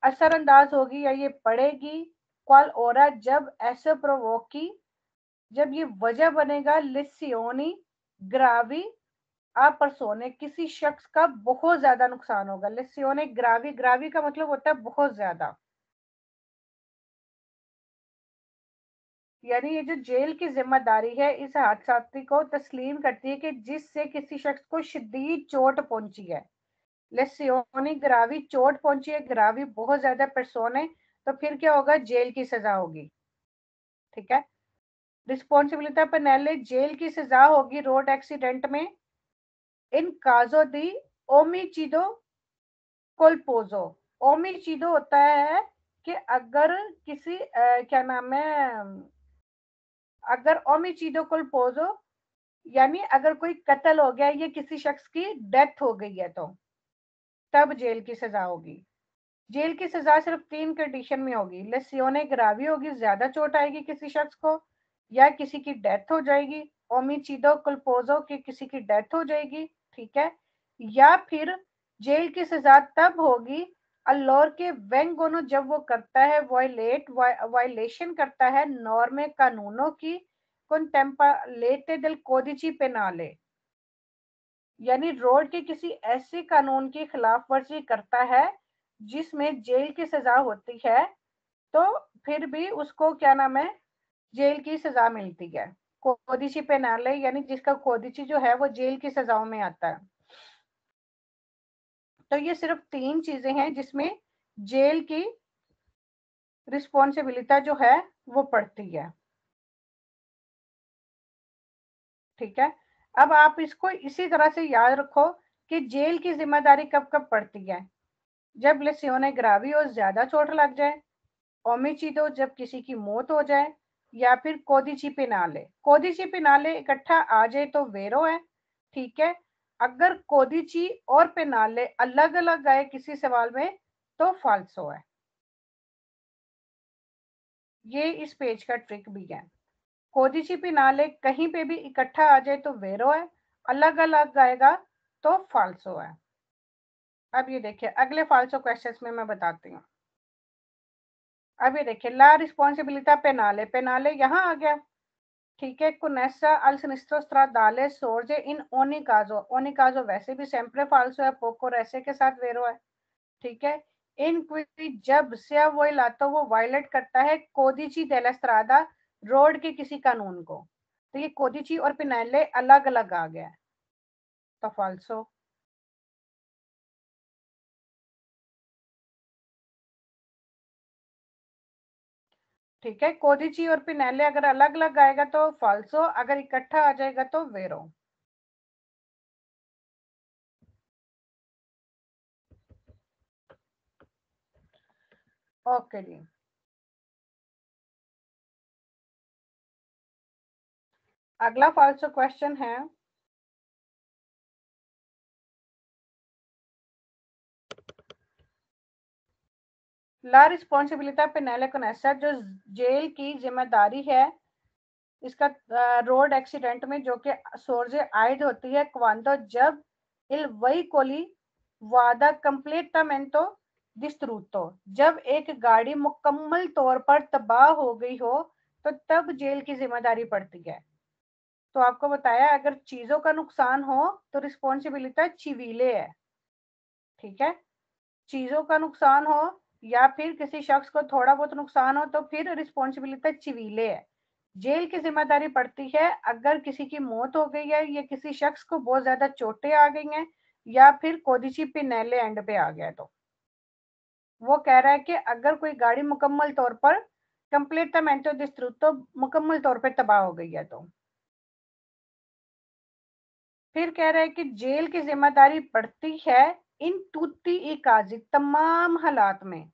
असरअंदाज होगी या ये पड़ेगी क्वाल ओरा जब ऐसे प्रोवोकी, जब ये वजह बनेगा लिसियोनी ग्रावी आ परसोने, किसी शख्स का बहुत ज्यादा नुकसान होगा। लिसियोने ग्रावी, ग्रावी का मतलब होता है बहुत ज्यादा, यानी ये जो जेल की जिम्मेदारी है इस हादसा को तस्लीम करती है कि जिससे किसी शख्स को शदीद चोट पहुंची है। लेसियोनी ग्रावी, चोट पहुंची है, ग्रावी बहुत ज्यादा परसोने, तो फिर क्या होगा? जेल की सजा होगी, ठीक है। रिस्पॉन्सिबिलिटी पेनले, जेल की सजा होगी रोड एक्सीडेंट में इन काजो दी ओमिचिडो कोल्पोजो। ओमिचिडो होता है कि अगर किसी क्या नाम है, अगर ओमिचिडो कोल्पोजो यानी अगर कोई कत्ल हो गया, ये किसी शख्स की डेथ हो गई है, तो तब जेल की सजा होगी। जेल की सजा सिर्फ तीन कंडीशन में होगी, लेसियोने ग्रावी होगी, ज्यादा चोट आएगी किसी शख्स को, या किसी की डेथ हो जाएगी, ओमिचिडो कुलपोजो की किसी की डेथ हो जाएगी, ठीक है। या फिर जेल की सजा तब होगी अल्लोर के वेंगोनो, जब वो करता है वायलेशन करता है नॉर्मे कानूनों की, कंटेम्पलेटे del कोडिची पेनाले, यानी रोड के किसी ऐसे कानून की खिलाफ वर्जी करता है जिसमें जेल की सजा होती है, तो फिर भी उसको क्या नाम है, जेल की सजा मिलती है। कोदिची पेनाले यानी जिसका कोदिची जो है वो जेल की सजाओं में आता है। तो ये सिर्फ तीन चीजें हैं जिसमें जेल की रिस्पॉन्सिबिलिटी जो है वो पड़ती है। ठीक है, अब आप इसको इसी तरह से याद रखो कि जेल की जिम्मेदारी कब कब पड़ती है, जब लेसियोने ग्रावियो ज्यादा चोट लग जाए, ओमिचिडो जब किसी की मौत हो जाए, या फिर कोदिची पिनाले। कोदिची पिनाले इकट्ठा आ जाए तो वेरो है, ठीक है। अगर कोदिची और पिनाले अलग अलग आए किसी सवाल में तो फाल्सो है। ये इस पेज का ट्रिक भी है। कोदिची पिनाले कहीं पे भी इकट्ठा आ जाए तो वेरो है, अलग अलग आएगा तो फाल्सो है। अब ये देखिए अगले फाल्सो क्वेश्चंस में मैं बताती हूँ। अब ये देखिए ला रिस्पॉन्सिबिलिटा पेनाले, पेनाले यहाँ आ गया, ठीक है। कुनेसा अल सिनिस्ट्रो स्ट्राडाले सोर्जे इन ओनिकाजो, ओनिकाजो वैसे भी सेम्प्रे फाल्सो है, पोको रेसे के साथ वेरो है, ठीक है। इन क्विटी जब से वो लातो वो वायलेट करता है कोदिची डेला स्ट्रादा, रोड के किसी कानून को, तो ये कोदिची और पिनाले अलग अलग आ गया, तो फाल्सो। ठीक है, कोदिची और पिनाले अगर अलग अलग आएगा तो फाल्सो, अगर इकट्ठा आ जाएगा तो वेरो। ओके जी, अगला फाल्सो क्वेश्चन है, ला रिस्पॉन्सिबिलिटा पेनाले कनेसा, जो जेल की जिम्मेदारी है इसका रोड एक्सीडेंट में जो कि सोर्जे आयद होती है क्वांतो जब इल वही कोली वादा कंप्लीटमेंटो डिस्ट्रूतो, जब एक गाड़ी मुकम्मल तौर पर तबाह हो गई हो तो तब जेल की जिम्मेदारी पड़ती है। तो आपको बताया अगर चीजों का नुकसान हो तो रिस्पॉन्सिबिलिटी चिवीले है, ठीक है। चीजों का नुकसान हो या फिर किसी शख्स को थोड़ा बहुत नुकसान हो तो फिर रिस्पॉन्सिबिलिटी चिवीले है। जेल की जिम्मेदारी पड़ती है अगर किसी की मौत हो गई है या किसी शख्स को बहुत ज्यादा चोटें आ गई हैं या फिर कोदिची पिनेले एंड पे आ गया, तो वो कह रहा है कि अगर कोई गाड़ी मुकम्मल तौर पर कंप्लीटमेंटो डिस्ट्रूतो, मुकम्मल तौर पर तबाह हो गई है तो। फिर कह रहा है कि जेल की जिम्मेदारी पड़ती है इन टूटी इकाजी, तमाम हालात में,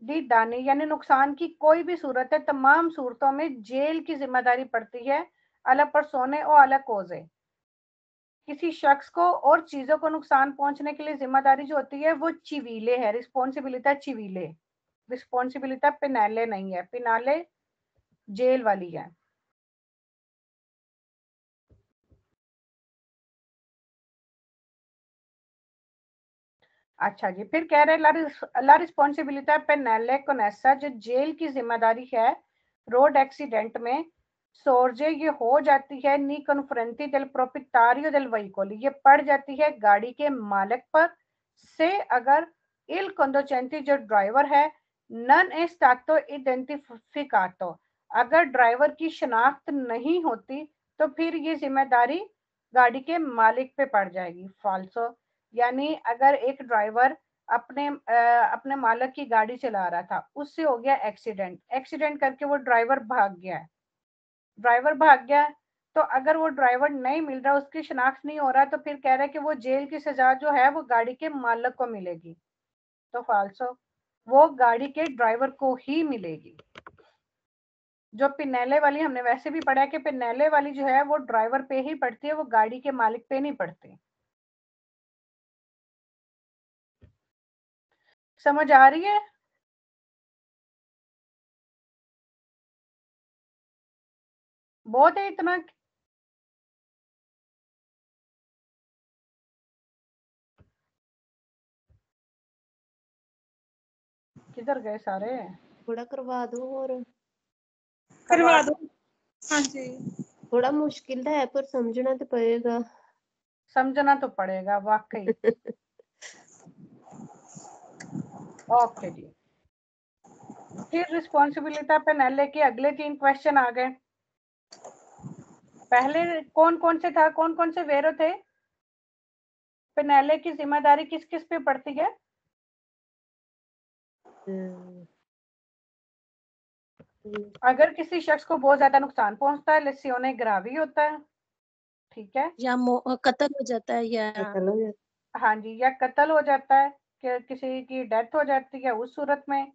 दी दाने यानी नुकसान की कोई भी सूरत है, तमाम सूरतों में जेल की जिम्मेदारी पड़ती है। अला पर सोने और अला कोजे, किसी शख्स को और चीजों को नुकसान पहुंचने के लिए जिम्मेदारी जो होती है वो चिवीले है, रिस्पॉन्सिबिलिटी चिवीले, रिस्पॉन्सिबिलिटी पिनाले नहीं है, पिनाले जेल वाली है। अच्छा जी, फिर कह रहे ला रिस्पॉन्सिबिलिटी पेनाले कोनेसा, जो जेल की जिम्मेदारी है रोड एक्सीडेंट में सोर्जे ये हो जाती है नी कन्फ्रेंटी del proprietario del vehicolo, ये पड़ जाती है गाड़ी के मालिक पर से अगर il conducente जो ड्राइवर है नन è stato identificato, अगर ड्राइवर की शनाख्त नहीं होती तो फिर ये जिम्मेदारी गाड़ी के मालिक पे पड़ जाएगी, फाल्सो। यानी अगर एक ड्राइवर अपने मालिक की गाड़ी चला रहा था, उससे हो गया एक्सीडेंट, एक्सीडेंट करके वो ड्राइवर भाग गया है, ड्राइवर भाग गया, तो अगर वो ड्राइवर नहीं मिल रहा, उसकी शनाख्त नहीं हो रहा, तो फिर कह रहा है कि वो जेल की सजा जो है वो गाड़ी के मालिक को मिलेगी, तो फाल्सो, वो गाड़ी के ड्राइवर को ही मिलेगी। जो पिनेले वाली हमने वैसे भी पढ़ा है कि पिनेले वाली जो है वो ड्राइवर पे ही पड़ती है, वो गाड़ी के मालिक पे नहीं पड़ती। समझ आ रही है? बहुत है इतना? किधर गए सारे? थोड़ा करवा दो और करवा दो। हाँ जी, थोड़ा मुश्किल है पर समझना तो पड़ेगा। समझना तो पड़ेगा वाकई। ओके जी, फिर रिस्पॉन्सिबिलिटी पेनाले के अगले 3 क्वेश्चन आ गए। पहले कौन कौन से था, कौन कौन से वेरो थे? पेनाले की जिम्मेदारी किस किस पे पड़ती है? अगर किसी शख्स को बहुत ज्यादा नुकसान पहुंचता है, लेसियोने ग्रावी होता है, ठीक है, या कत्ल हो जाता है या कत्ल हो जाता हाँ जी, या कत्ल हो जाता है कि किसी की डेथ हो जाती है उस सूरत में।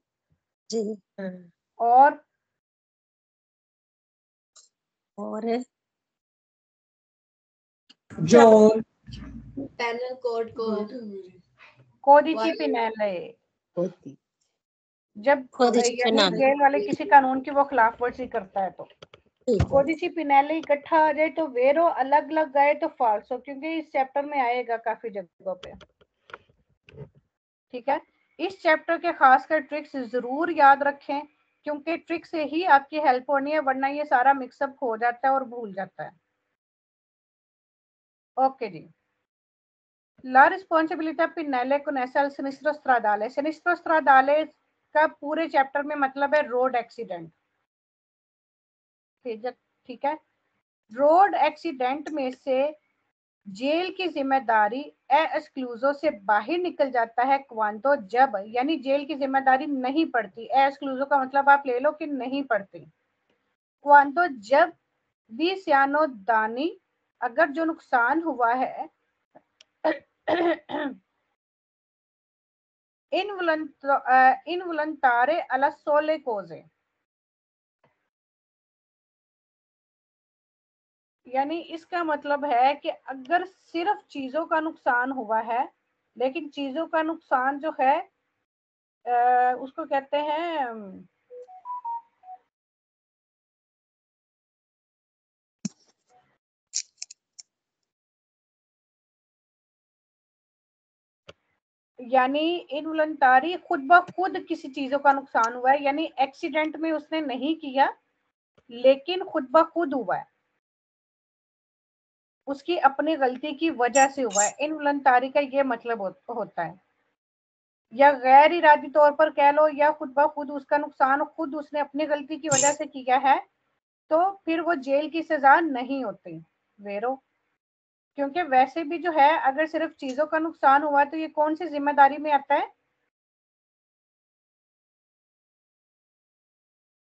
जी। है। और और जो पैनल कोड को कोडिची पिनेले, होती जब कोडिची यानी पिनेले। जेल वाले किसी कानून की वो खिलाफ वर्जी करता है तो ठीक है। कोडिची पिनेले इकट्ठा आ जाए तो वेरो, अलग अलग गए तो फाल्सो, क्योंकि इस चैप्टर में आएगा काफी जगहों पे। ठीक है, इस चैप्टर के खासकर ट्रिक्स जरूर याद रखें, क्योंकि ट्रिक से ही आपकी हेल्प होनी है, वरना ये सारा मिक्सअप हो जाता है और भूल जाता है। ओके जी। La responsabilità penale con essa al sinistro stradale। sinistro stradale का पूरे चैप्टर में मतलब है रोड एक्सीडेंट। ठीक है, रोड एक्सीडेंट में से जेल की जिम्मेदारी एक्सक्लूजो से बाहर निकल जाता है क्वांतो जब, यानी जेल की जिम्मेदारी नहीं पड़ती। एक्सक्लूजो का मतलब आप ले लो कि नहीं पड़ती। क्वांतो जब भी सियानो दानी, अगर जो नुकसान हुआ है इनवॉलंटारे alla sole cose, यानी इसका मतलब है कि अगर सिर्फ चीजों का नुकसान हुआ है, लेकिन चीजों का नुकसान जो है उसको कहते हैं यानी इनवॉलंटारी, खुद ब खुद किसी चीजों का नुकसान हुआ है, यानी एक्सीडेंट में उसने नहीं किया लेकिन खुद ब खुद हुआ है, उसकी अपनी गलती की वजह से हुआ है। इनवॉलंटारी का ये मतलब होता है, या गैर इरादी तौर पर कह लो, या खुद ब खुद उसका नुकसान खुद उसने अपनी गलती की वजह से किया है, तो फिर वो जेल की सजा नहीं होती वेरो। क्योंकि वैसे भी जो है, अगर सिर्फ चीजों का नुकसान हुआ तो ये कौन सी जिम्मेदारी में आता है?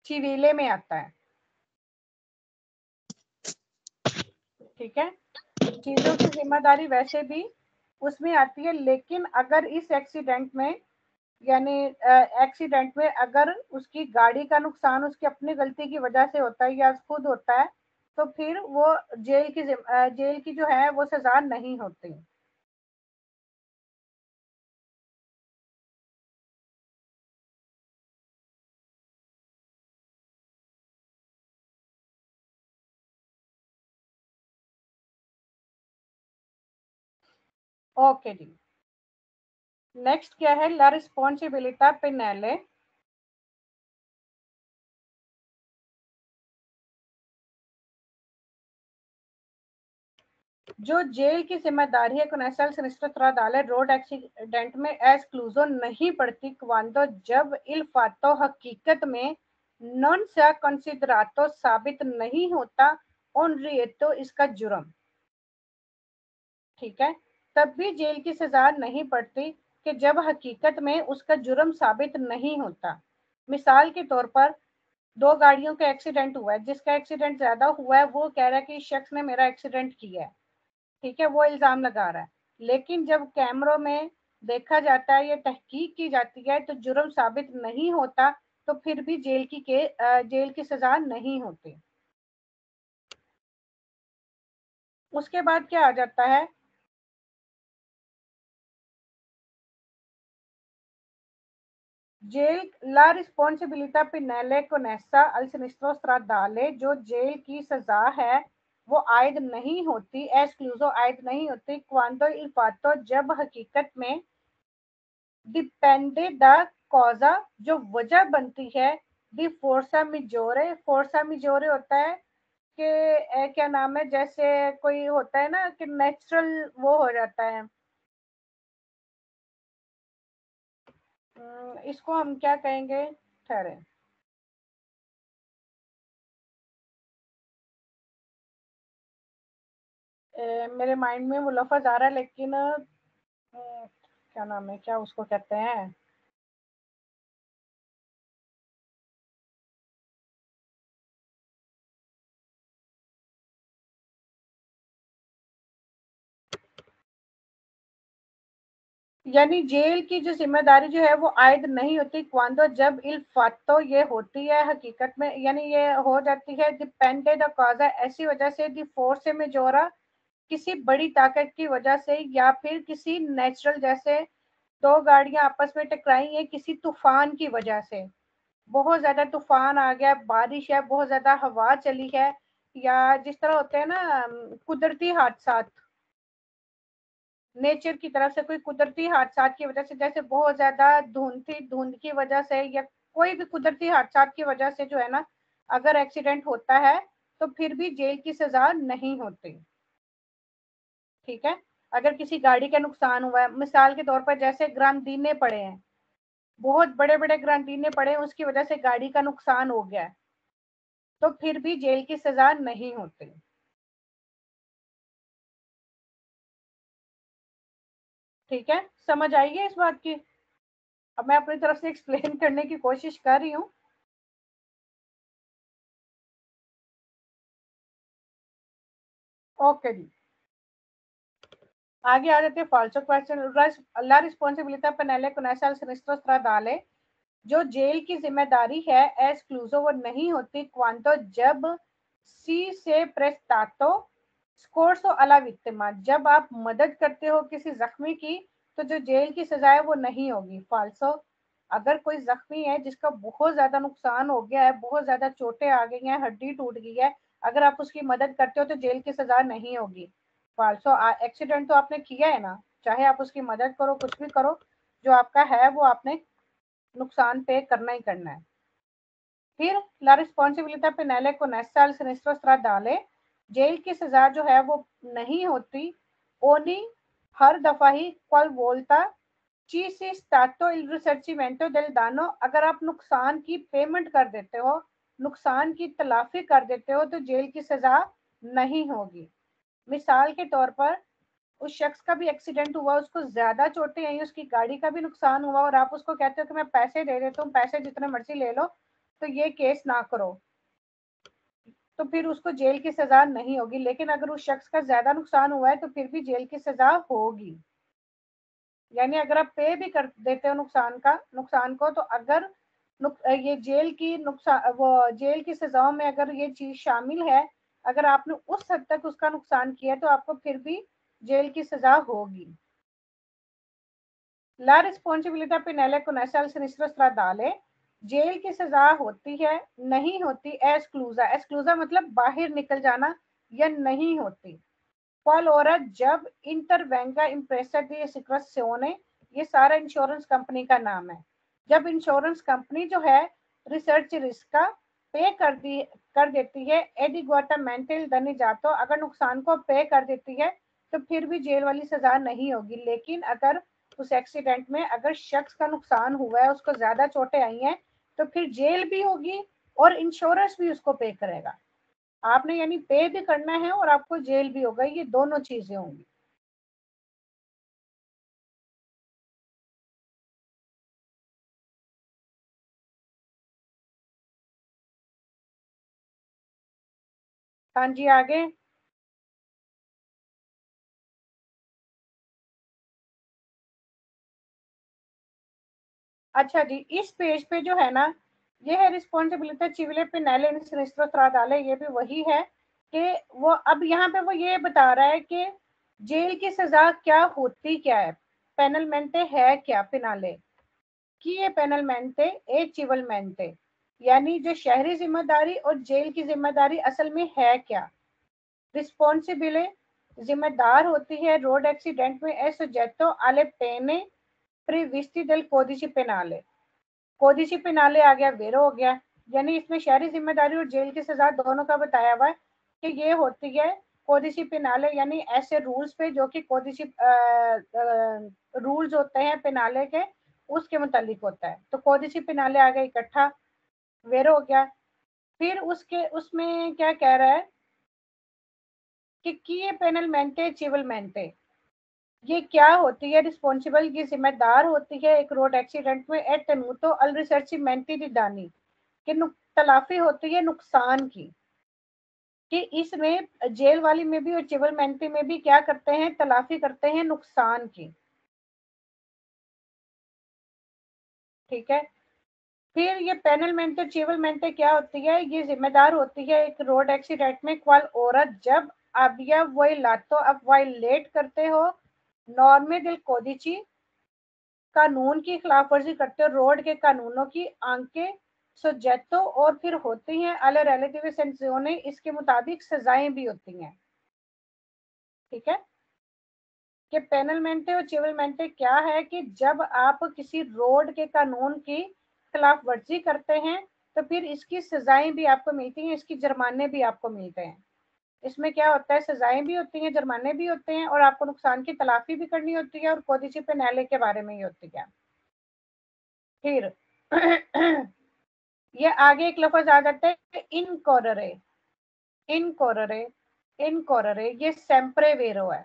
चिवीले में आता है। ठीक है, चीजों की जिम्मेदारी वैसे भी उसमें आती है, लेकिन अगर इस एक्सीडेंट में, यानी एक्सीडेंट में अगर उसकी गाड़ी का नुकसान उसकी अपनी गलती की वजह से होता है या खुद होता है, तो फिर वो जेल की जो है वो सजा नहीं होती। ओके जी, नेक्स्ट क्या है? ला रिस्पॉन्सिबिलिटा पेनाले। जो जेल की जिम्मेदारी है कोनेसल सिनिस्टर रोड एक्सीडेंट में एक्सक्लूजो नहीं पड़ती क्वांडो जब इल फातो हकीकत में नॉन सा कंसिडरातो साबित नहीं होता ऑन रिएटो इसका जुर्म। ठीक है, तब भी जेल की सजा नहीं पड़ती कि जब हकीकत में उसका जुर्म साबित नहीं होता। मिसाल के तौर पर दो गाड़ियों का एक्सीडेंट हुआ है, जिसका एक्सीडेंट ज्यादा हुआ है वो कह रहा है कि इस शख्स ने मेरा एक्सीडेंट किया है। ठीक है, वो इल्जाम लगा रहा है, लेकिन जब कैमरों में देखा जाता है या तहकीक की जाती है तो जुर्म साबित नहीं होता, तो फिर भी जेल की सजा नहीं होती। उसके बाद क्या आ जाता है? जेल ला रिस्पॉन्सिबिलिटा पेनाले कोनेसा अल सिनिस्ट्रो स्ट्राडाले, जो जेल की सजा है वो आयद नहीं होती, एक्सक्लूजो आयद नहीं होती क्वांडो इल फातो, जब हकीकत में डिपेंडे द कॉजा, जो वजह बनती है, दी फोर्सा मिजोरे होता है कि क्या नाम है, जैसे कोई होता है ना कि नेचुरल वो हो जाता है, इसको हम क्या कहेंगे? ठहरे, मेरे माइंड में वो लफ्ज आ रहा है, लेकिन क्या नाम है, क्या उसको कहते हैं? यानी जेल की जो जिम्मेदारी जो है वो आयद नहीं होती क्वांडो जब इल फातो ये होती है हकीकत में, यानी ये हो जाती है डिपेंडे द कॉज, ऐसी वजह से दी फोर्स मेजोरा, किसी बड़ी ताकत की वजह से, या फिर किसी नेचुरल, जैसे दो गाड़ियां आपस में टकराई हैं किसी तूफान की वजह से, बहुत ज्यादा तूफान आ गया, बारिश है, बहुत ज्यादा हवा चली है, या जिस तरह होते हैं ना कुदरती हादसा, नेचर की तरफ से कोई कुदरती हादसा की वजह से, जैसे बहुत ज्यादा धुंध की वजह से, या कोई भी कुदरती हादसा की वजह से जो है ना, अगर एक्सीडेंट होता है तो फिर भी जेल की सजा नहीं होती। ठीक है, अगर किसी गाड़ी का नुकसान हुआ है, मिसाल के तौर पर जैसे ग्रांदीने पड़े हैं, बहुत बड़े बड़े ग्रांदीने पड़े हैं, उसकी वजह से गाड़ी का नुकसान हो गया है, तो फिर भी जेल की सजा नहीं होती। ठीक है, समझ आई है इस बात की? अब मैं अपनी तरफ से एक्सप्लेन करने की कोशिश कर रही हूँ। ओके जी, आगे आ जाते हैं फॉल्सो question. la responsabilità penale con essa al sinistro stradale, जो जेल की जिम्मेदारी है एस्क्लूजो वो नहीं होती क्वांटो जब सी से प्रेस्तातो स्कोर्सो अला विक्टिमा, जब आप मदद करते हो किसी जख्मी की तो जो जेल की सजा है वो नहीं होगी। फाल्सो, अगर कोई जख्मी है जिसका बहुत ज्यादा नुकसान हो गया है, बहुत ज्यादा चोटें आ गई हैं, हड्डी टूट गई है, अगर आप उसकी मदद करते हो तो जेल की सजा नहीं होगी। फाल्सो, एक्सीडेंट तो आपने किया है ना, चाहे आप उसकी मदद करो कुछ भी करो, जो आपका है वो आपने नुकसान पे करना ही करना है। फिर ला रिस्पॉन्सिबिलिटी पेनले को नेस्टल सिनिस्ट्रो स्ट्राडाले, जेल की सजा जो है वो नहीं होती ओनी हर दफा ही क्वाल वोल्टा ची सी स्टाटो इल रिसर्चिमेंटो del दानो, अगर आप नुकसान की पेमेंट कर देते हो, नुकसान की तलाफी कर देते हो तो जेल की सजा नहीं होगी। मिसाल के तौर पर उस शख्स का भी एक्सीडेंट हुआ, उसको ज्यादा चोटें आई, उसकी गाड़ी का भी नुकसान हुआ, और आप उसको कहते हो कि मैं पैसे दे देता हूँ, पैसे जितने मर्जी ले लो, तो ये केस ना करो, तो फिर उसको जेल की सजा नहीं होगी। लेकिन अगर उस शख्स का ज्यादा नुकसान हुआ है तो फिर भी जेल की सजा होगी। यानी अगर आप पे भी कर देते हो नुकसान को, तो अगर ये जेल की नुकसान वो जेल की सजाओं में अगर ये चीज शामिल है, अगर आपने उस हद तक उसका नुकसान किया तो आपको फिर भी जेल की सजा होगी। ला रिस्पॉन्सिबिलिटी पेनले कोनेसल सिनिस्ट्रो स्ट्राडाले, जेल की सजा होती है नहीं होती एस्क्लूजा, एस्क्लूजा मतलब बाहर निकल जाना, या नहीं होती क्वाल ओरा जब इंटरवेंगा इम्प्रेसर दी सिक्रेसियोने, ये सारा इंश्योरेंस कंपनी का नाम है, जब इंश्योरेंस कंपनी जो है रिसर्च रिस्क का पे कर देती है एडिग्वाटा मेंटल दनी जातो, अगर नुकसान को पे कर देती है तो फिर भी जेल वाली सजा नहीं होगी। लेकिन अगर उस एक्सीडेंट में अगर शख्स का नुकसान हुआ है, उसको ज्यादा चोटें आई हैं, तो फिर जेल भी होगी और इंश्योरेंस भी उसको पे करेगा। आपने यानी पे भी करना है और आपको जेल भी होगा, ये दोनों चीजें होंगी। हाँ जी, आगे। अच्छा जी, इस पेज पे जो है ना, ये है रिस्पॉन्सिबिलिटी चिविले पेनले इन सिनिस्ट्रो स्ट्राडाले, ये भी वही है कि वो अब यहाँ पे वो ये बता रहा है कि जेल की सजा क्या होती क्या है, पेनलमेंटे है क्या पेनाले की, ये पेनलमेंटे ए चिवलमेंटे, यानी जो शहरी जिम्मेदारी और जेल की जिम्मेदारी असल में है क्या। रिस्पॉन्सिबिले, जिम्मेदार होती है रोड एक्सीडेंट में ए सजेतो आले पेने प्रीविस्टी del codice penale, कोदिशी पेनाले आ गया, वेरो हो गया, यानी इसमें शहरी जिम्मेदारी और जेल की सजा दोनों का बताया हुआ है कि ये होती है कोदिशी पेनाले, यानी ऐसे रूल्स पे जो कि कोदिशी रूल्स होते हैं पेनाले के, उसके मुतालिक होता है। तो कोदिशी पेनाले आ गया इकट्ठा, वेरो हो गया। फिर उसके उसमें क्या कह रहा है कि ये पेनलमेंटे चिवलमेंटे, ये क्या होती है, रिस्पॉन्सिबल की जिम्मेदार होती है एक रोड एक्सीडेंट में eight tenuto al risarcimenti di danni, कि तलाफी होती है नुकसान की, कि इसमें जेल वाली में भी और चिवल मेंटी में भी क्या करते हैं, तलाफी करते हैं नुकसान की। ठीक है। फिर ये पेनलमेंटे चिवलमेंटे क्या होती है, ये जिम्मेदार होती है एक रोड एक्सीडेंट में क्वाल औरत जब había violato अब वायलेट करते हो नॉर्मे दिल कोदिची कानून की खिलाफ वर्जी करते हो रोड के कानूनों की आंके सुजेतो और फिर होती हैं अले रिलेटिव सेंसियोने इसके मुताबिक सजाएं भी होती हैं। ठीक है कि पेनलमेंटे और चिवलमेंटे क्या है कि जब आप किसी रोड के कानून की खिलाफ वर्जी करते हैं तो फिर इसकी सजाएं भी आपको मिलती हैं, इसकी जुर्माने भी आपको मिलते हैं। इसमें क्या होता है, सजाएं भी होती हैं, जुर्माने भी होते हैं और आपको नुकसान की तलाफी भी करनी होती है और कोदिची पेनाले के बारे में ही होती है। फिर ये आगे एक लफ्ज आ जाता है इनकोररे। इनकोररे इनकोररे ये सेम्प्रे वेरो है।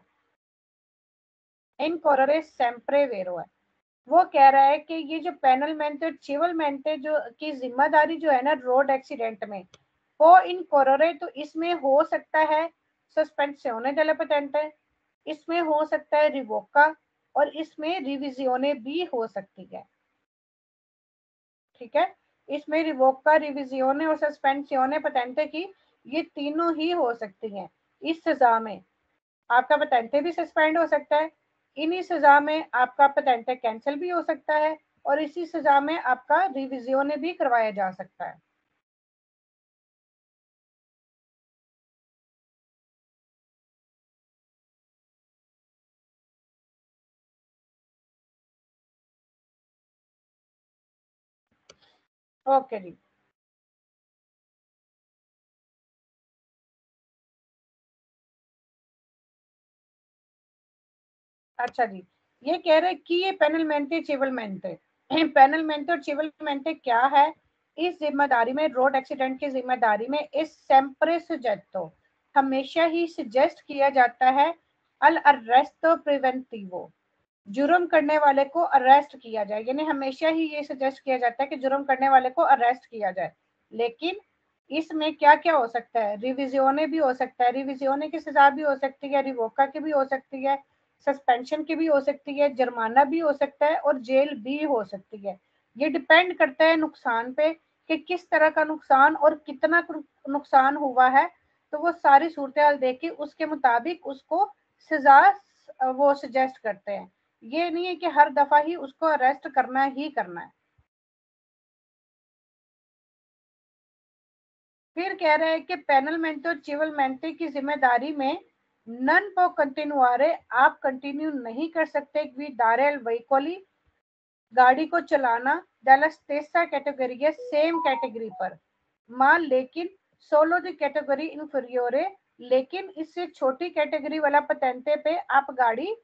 इनकोररे सेम्प्रे वेरो है। वो कह रहा है कि ये जो पेनलमेंटे और चिवलमेंटे जो की जिम्मेदारी जो है ना रोड एक्सीडेंट में वो इनकोररे, तो इसमें हो सकता है सस्पेंसियोने डेला पेटेंटे, इसमें हो सकता है रिवोका और इसमें रिविजियोने भी हो सकती है। ठीक है, इसमें रिवोका, रिविजियोने और सस्पेंसियोने पेटेंटे की ये तीनों ही हो सकती हैं। इस सजा में आपका पेटेंटे भी सस्पेंड हो सकता है, इन्हीं सजा में आपका पेटेंटे कैंसिल भी हो सकता है और इसी सजा में आपका रिविजियोने भी करवाया जा सकता है। ओके जी, अच्छा जी, ये कह रहे कि ये पेनलमेंटे चिवलमेंटे पेनलमेंटे और चिवलमेंटे क्या है, इस जिम्मेदारी में रोड एक्सीडेंट की जिम्मेदारी में इस सेम्प्रे सुजेतो हमेशा ही सजेस्ट किया जाता है अल अरेस्टो प्रिवेंटिवो, जुर्म करने वाले को अरेस्ट किया जाए, यानी हमेशा ही ये सजेस्ट किया जाता है कि जुर्म करने वाले को अरेस्ट किया जाए। लेकिन इसमें क्या क्या हो सकता है, रिविजियोने भी हो सकता है, रिविजियोने की सजा भी हो सकती है, रिवोका की भी हो सकती है, सस्पेंशन की भी हो सकती है, जुर्माना भी हो सकता है और जेल भी हो सकती है। ये डिपेंड करता है नुकसान पे कि किस तरह का नुकसान और कितना नुकसान हुआ है, तो वो सारी सूरत हाल देख के उसके मुताबिक उसको सजा वो सजेस्ट करते हैं। ये नहीं है कि हर दफा ही उसको अरेस्ट करना ही करना है। फिर कह रहे हैं कि पेनलमेंटे और चिवलमेंटे की जिम्मेदारी में नन पो कंटिन्यूआरे आप कंटिन्यू नहीं कर सकते guidare il veicoli गाड़ी को चलाना della stessa categoria same category पर मान, लेकिन सोलो दी कैटेगरी इन्फीरियोरे, लेकिन इससे छोटी कैटेगरी वाला पतेंटे पे आप गाड़ी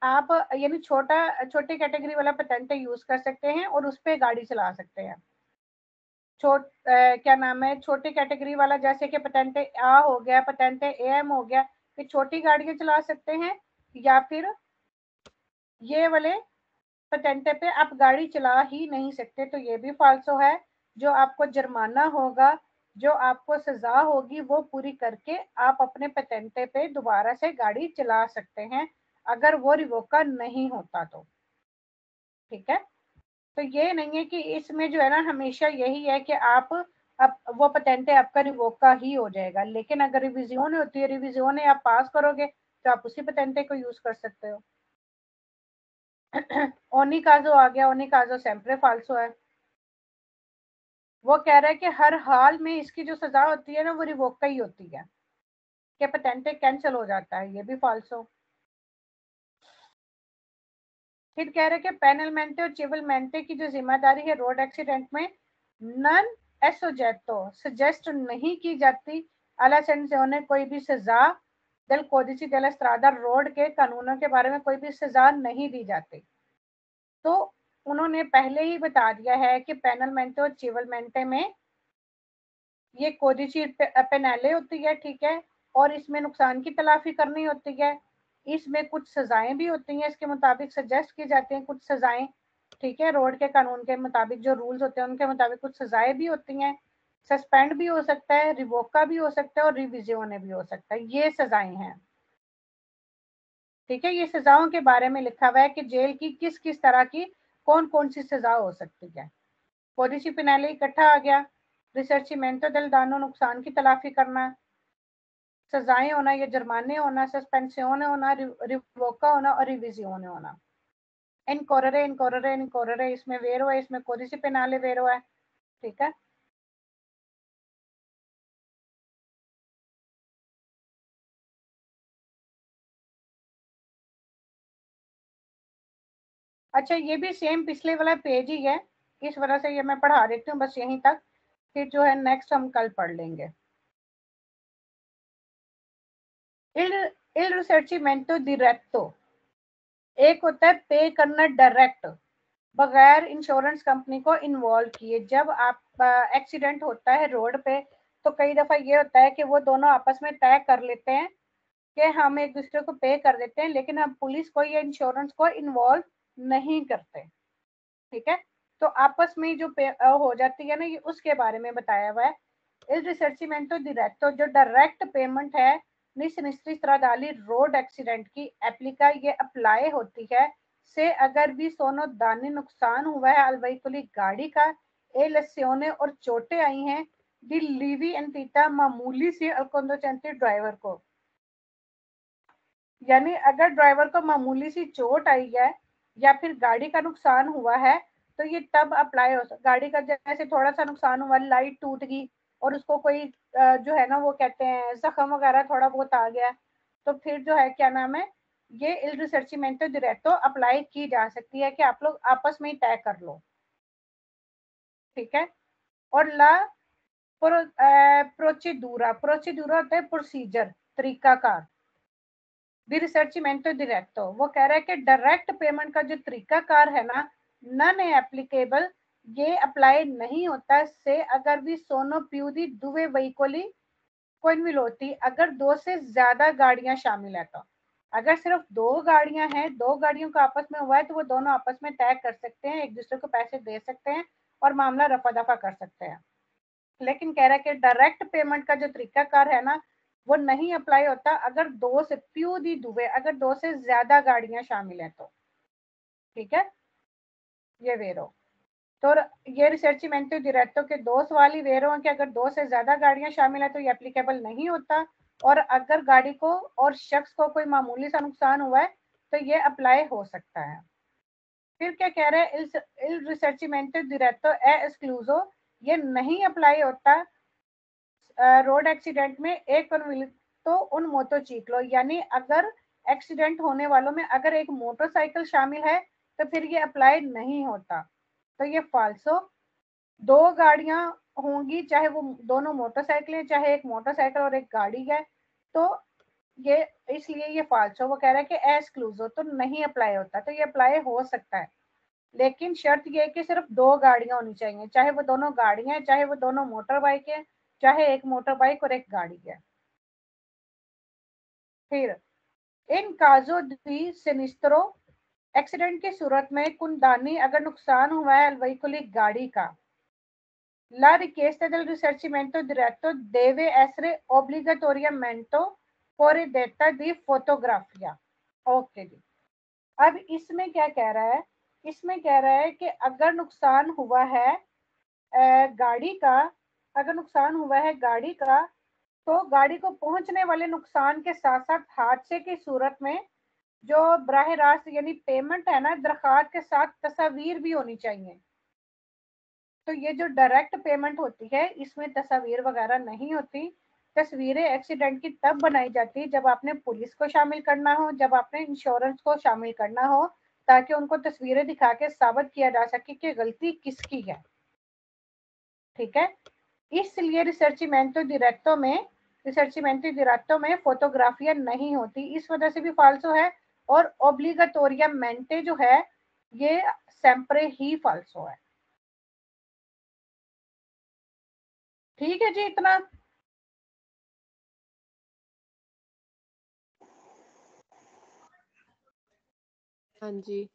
आप यानी छोटी कैटेगरी वाला पतेंटे यूज कर सकते हैं और उस पे गाड़ी चला सकते हैं। क्या नाम है, छोटी कैटेगरी वाला जैसे कि पतेंटे आ हो गया, पतेंटे एम हो गया, कि छोटी गाड़ियां चला सकते हैं, या फिर ये वाले पतेंटे पे आप गाड़ी चला ही नहीं सकते, तो ये भी फाल्सो है। जो आपको जुर्माना होगा, जो आपको सजा होगी वो पूरी करके आप अपने पतेंटे पे दोबारा से गाड़ी चला सकते हैं अगर वो रिवोका नहीं होता तो। ठीक है, तो ये नहीं है कि इसमें जो है ना हमेशा यही है कि आप अब वो पेटेंटे आपका रिवोका ही हो जाएगा, लेकिन अगर रिविजियोन होती है, रिविजियोन आप पास करोगे तो आप उसी पेटेंटे को यूज कर सकते हो। ओनी काजो आ गया, ओनी काजो सेम्प्रे फाल्सो है। वो कह रहा है कि हर हाल में इसकी जो सजा होती है ना वो रिवोका ही होती है, कि पेटेंटे कैंसिल हो जाता है, ये भी फाल्सो। फिर कह रहे हैं कि पेनलमेंटे और चिवलमेंटे की जो जिम्मेदारी है रोड एक्सीडेंट में नन एसोजेटो सजेस्ट नहीं की जाती अला सेंसियोने कोई भी सजा del codice della strada road के कानूनों के बारे में कोई भी सजा नहीं दी जाती। तो उन्होंने पहले ही बता दिया है कि पेनलमेंटे और चिवलमेंटे में ये कोदिची पेनाले होती है, ठीक है, और इसमें नुकसान की तलाफी करनी होती है, इसमें कुछ सजाएं भी होती हैं, इसके मुताबिक सजेस्ट की जाती हैं कुछ सजाएं, ठीक है, रोड के कानून के मुताबिक जो रूल्स होते हैं उनके मुताबिक कुछ सजाएं भी होती हैं, सस्पेंड भी हो सकता है, रिवोका भी हो सकता है और रिविजियोने भी हो सकता है, ये सजाएं हैं। ठीक है, ये सजाओं के बारे में लिखा हुआ है कि जेल की किस किस तरह की कौन कौन सी सजा हो सकती है। कोडिसी पेनाले इकट्ठा आ गया, रिसर्चिमेंटो del दानो नुकसान की तलाफी करना, सजाएं होना या जुर्माने होना, सस्पेंसियोन होना, रिवोका होना और रिविजियोन होना। इनकोररे इसमें वेरो है, इसमें कोडिसी पेनाले वेरो है। ठीक है, अच्छा ये भी सेम पिछले वाला पेज ही है, इस वजह से ये मैं पढ़ा देती हूँ बस यहीं तक, फिर जो है नेक्स्ट हम कल पढ़ लेंगे। il risarcimento diretto, एक होता है पे करना डायरेक्ट बगैर इंश्योरेंस कंपनी को इन्वॉल्व किए। जब आप एक्सीडेंट होता है रोड पे तो कई दफा ये होता है कि वो दोनों आपस में तय कर लेते हैं कि हम एक दूसरे को पे कर देते हैं, लेकिन हम पुलिस को या इंश्योरेंस को इन्वॉल्व नहीं करते। ठीक है, तो आपस में जो पे हो जाती है ना, ये उसके बारे में बताया हुआ है। il risarcimento diretto जो डायरेक्ट पेमेंट है ni sinistri stradali road accident की एप्लीका ये अप्लाई होती है से अगर भी सोनो दानी नुकसान हुआ है अलवैकुली गाड़ी का ए लस्योने और चोटें आई हैं दी लीवी एंटीता मामूली सी अल्कोंदोचेंटी ड्राइवर को, यानी अगर ड्राइवर को मामूली सी चोट आई है या फिर गाड़ी का नुकसान हुआ है तो ये तब अप्लाई हो सकता। गाड़ी का जैसे थोड़ा सा नुकसान हुआ, लाइट टूट गई और उसको कोई जो है ना वो कहते हैं जख्म वगैरह थोड़ा बहुत आ गया, तो फिर जो है क्या नाम है ये il risarcimento diretto अप्लाई की जा सकती है कि आप लोग आपस में ही तय कर लो। ठीक है, और ला प्रोसीडूरा, प्रोसीडूरा होता है प्रोसीजर, तरीकाकार। रिसर्चिमेंटो डायरेक्टो वो कह रहा है कि डायरेक्ट पेमेंट का जो तरीकाकार है ना, नन एप्लीकेबल ये अप्लाई नहीं होता से अगर भी सोनो प्यूदी दुवे वहीकोली कोई होती अगर दो से ज्यादा गाड़ियां शामिल है। तो अगर सिर्फ दो गाड़ियां हैं, दो गाड़ियों का आपस में हुआ है तो वो दोनों आपस में तय कर सकते हैं, एक दूसरे को पैसे दे सकते हैं और मामला रफा दफा कर सकते हैं। लेकिन कह रहा है कि डायरेक्ट पेमेंट का जो तरीकाकार है ना वो नहीं अप्लाई होता अगर दो से प्यू दी दुबे अगर दो से ज्यादा गाड़ियां शामिल है तो। ठीक है, ये वेरो तो ये रिसर्चिमेंटो डायरेक्टो के दो सवाल ही वेरो हैं कि अगर दो से ज्यादा गाड़ियां शामिल है तो ये एप्लीकेबल नहीं होता, और अगर गाड़ी को और शख्स को कोई मामूली सा नुकसान हुआ है तो ये अप्लाई हो सकता है। फिर क्या कह रहे हैं il risarcimento diretto è escluso, ये नहीं अप्लाई होता रोड एक्सीडेंट में एक तो उन मोटोचिक्लो, यानी अगर एक्सीडेंट होने वालों में अगर एक मोटरसाइकिल शामिल है तो फिर ये अप्लाई नहीं होता। तो ये फाल्सो, दो गाड़ियां होंगी चाहे वो दोनों मोटरसाइकिलें चाहे एक मोटरसाइकिल और एक गाड़ी है तो ये इसलिए ये फाल्सो। वो कह रहा है कि एक्सक्लूसिव तो नहीं अप्लाई होता, तो ये अप्लाई हो सकता है लेकिन शर्त ये है कि सिर्फ दो गाड़ियां होनी चाहिए, चाहे वो दोनों गाड़ियां हैं चाहे वो दोनों मोटर बाइक है चाहे एक मोटर बाइक और एक गाड़ी है। फिर इन काजो दी सिनिस्त्रो एक्सीडेंट की सूरत में कुंदानी अगर नुकसान हुआ है अलवहीकुली गाड़ी का, ला richiesta del risarcimento diretto deve essere obbligatoriamente corredata di fotografia। Okay ji, अब इसमें क्या कह रहा है, इसमें कह रहा है कि अगर नुकसान हुआ है गाड़ी का, अगर नुकसान हुआ है गाड़ी का तो गाड़ी को पहुंचने वाले नुकसान के साथ साथ हादसे की सूरत में जो बराह रास्त यानी पेमेंट है ना दरखास्त के साथ तस्वीर भी होनी चाहिए। तो ये जो डायरेक्ट पेमेंट होती है इसमें तस्वीर वगैरह नहीं होती। तस्वीरें एक्सीडेंट की तब बनाई जाती है जब आपने पुलिस को शामिल करना हो, जब आपने इंश्योरेंस को शामिल करना हो, ताकि उनको तस्वीरें दिखा के साबित किया जा सके कि गलती किसकी है। ठीक है, इसलिए रिसर्चिमेंटो डायरेक्टो में फोटोग्राफिया नहीं होती, इस वजह से भी फाल्सो है। और ओब्लिगाटोरियमेंटे जो है ये सेम्प्रे ही फाल्सो है। ठीक है जी, इतना। हाँ जी,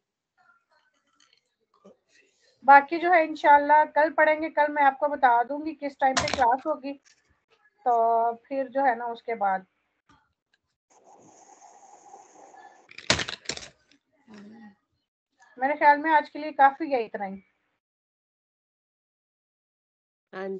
बाकी जो है इंशाल्लाह कल पढ़ेंगे, कल मैं आपको बता दूंगी किस टाइम पे क्लास होगी, तो फिर जो है ना उसके बाद मेरे ख्याल में आज के लिए काफी है इतना ही। हाँ जी।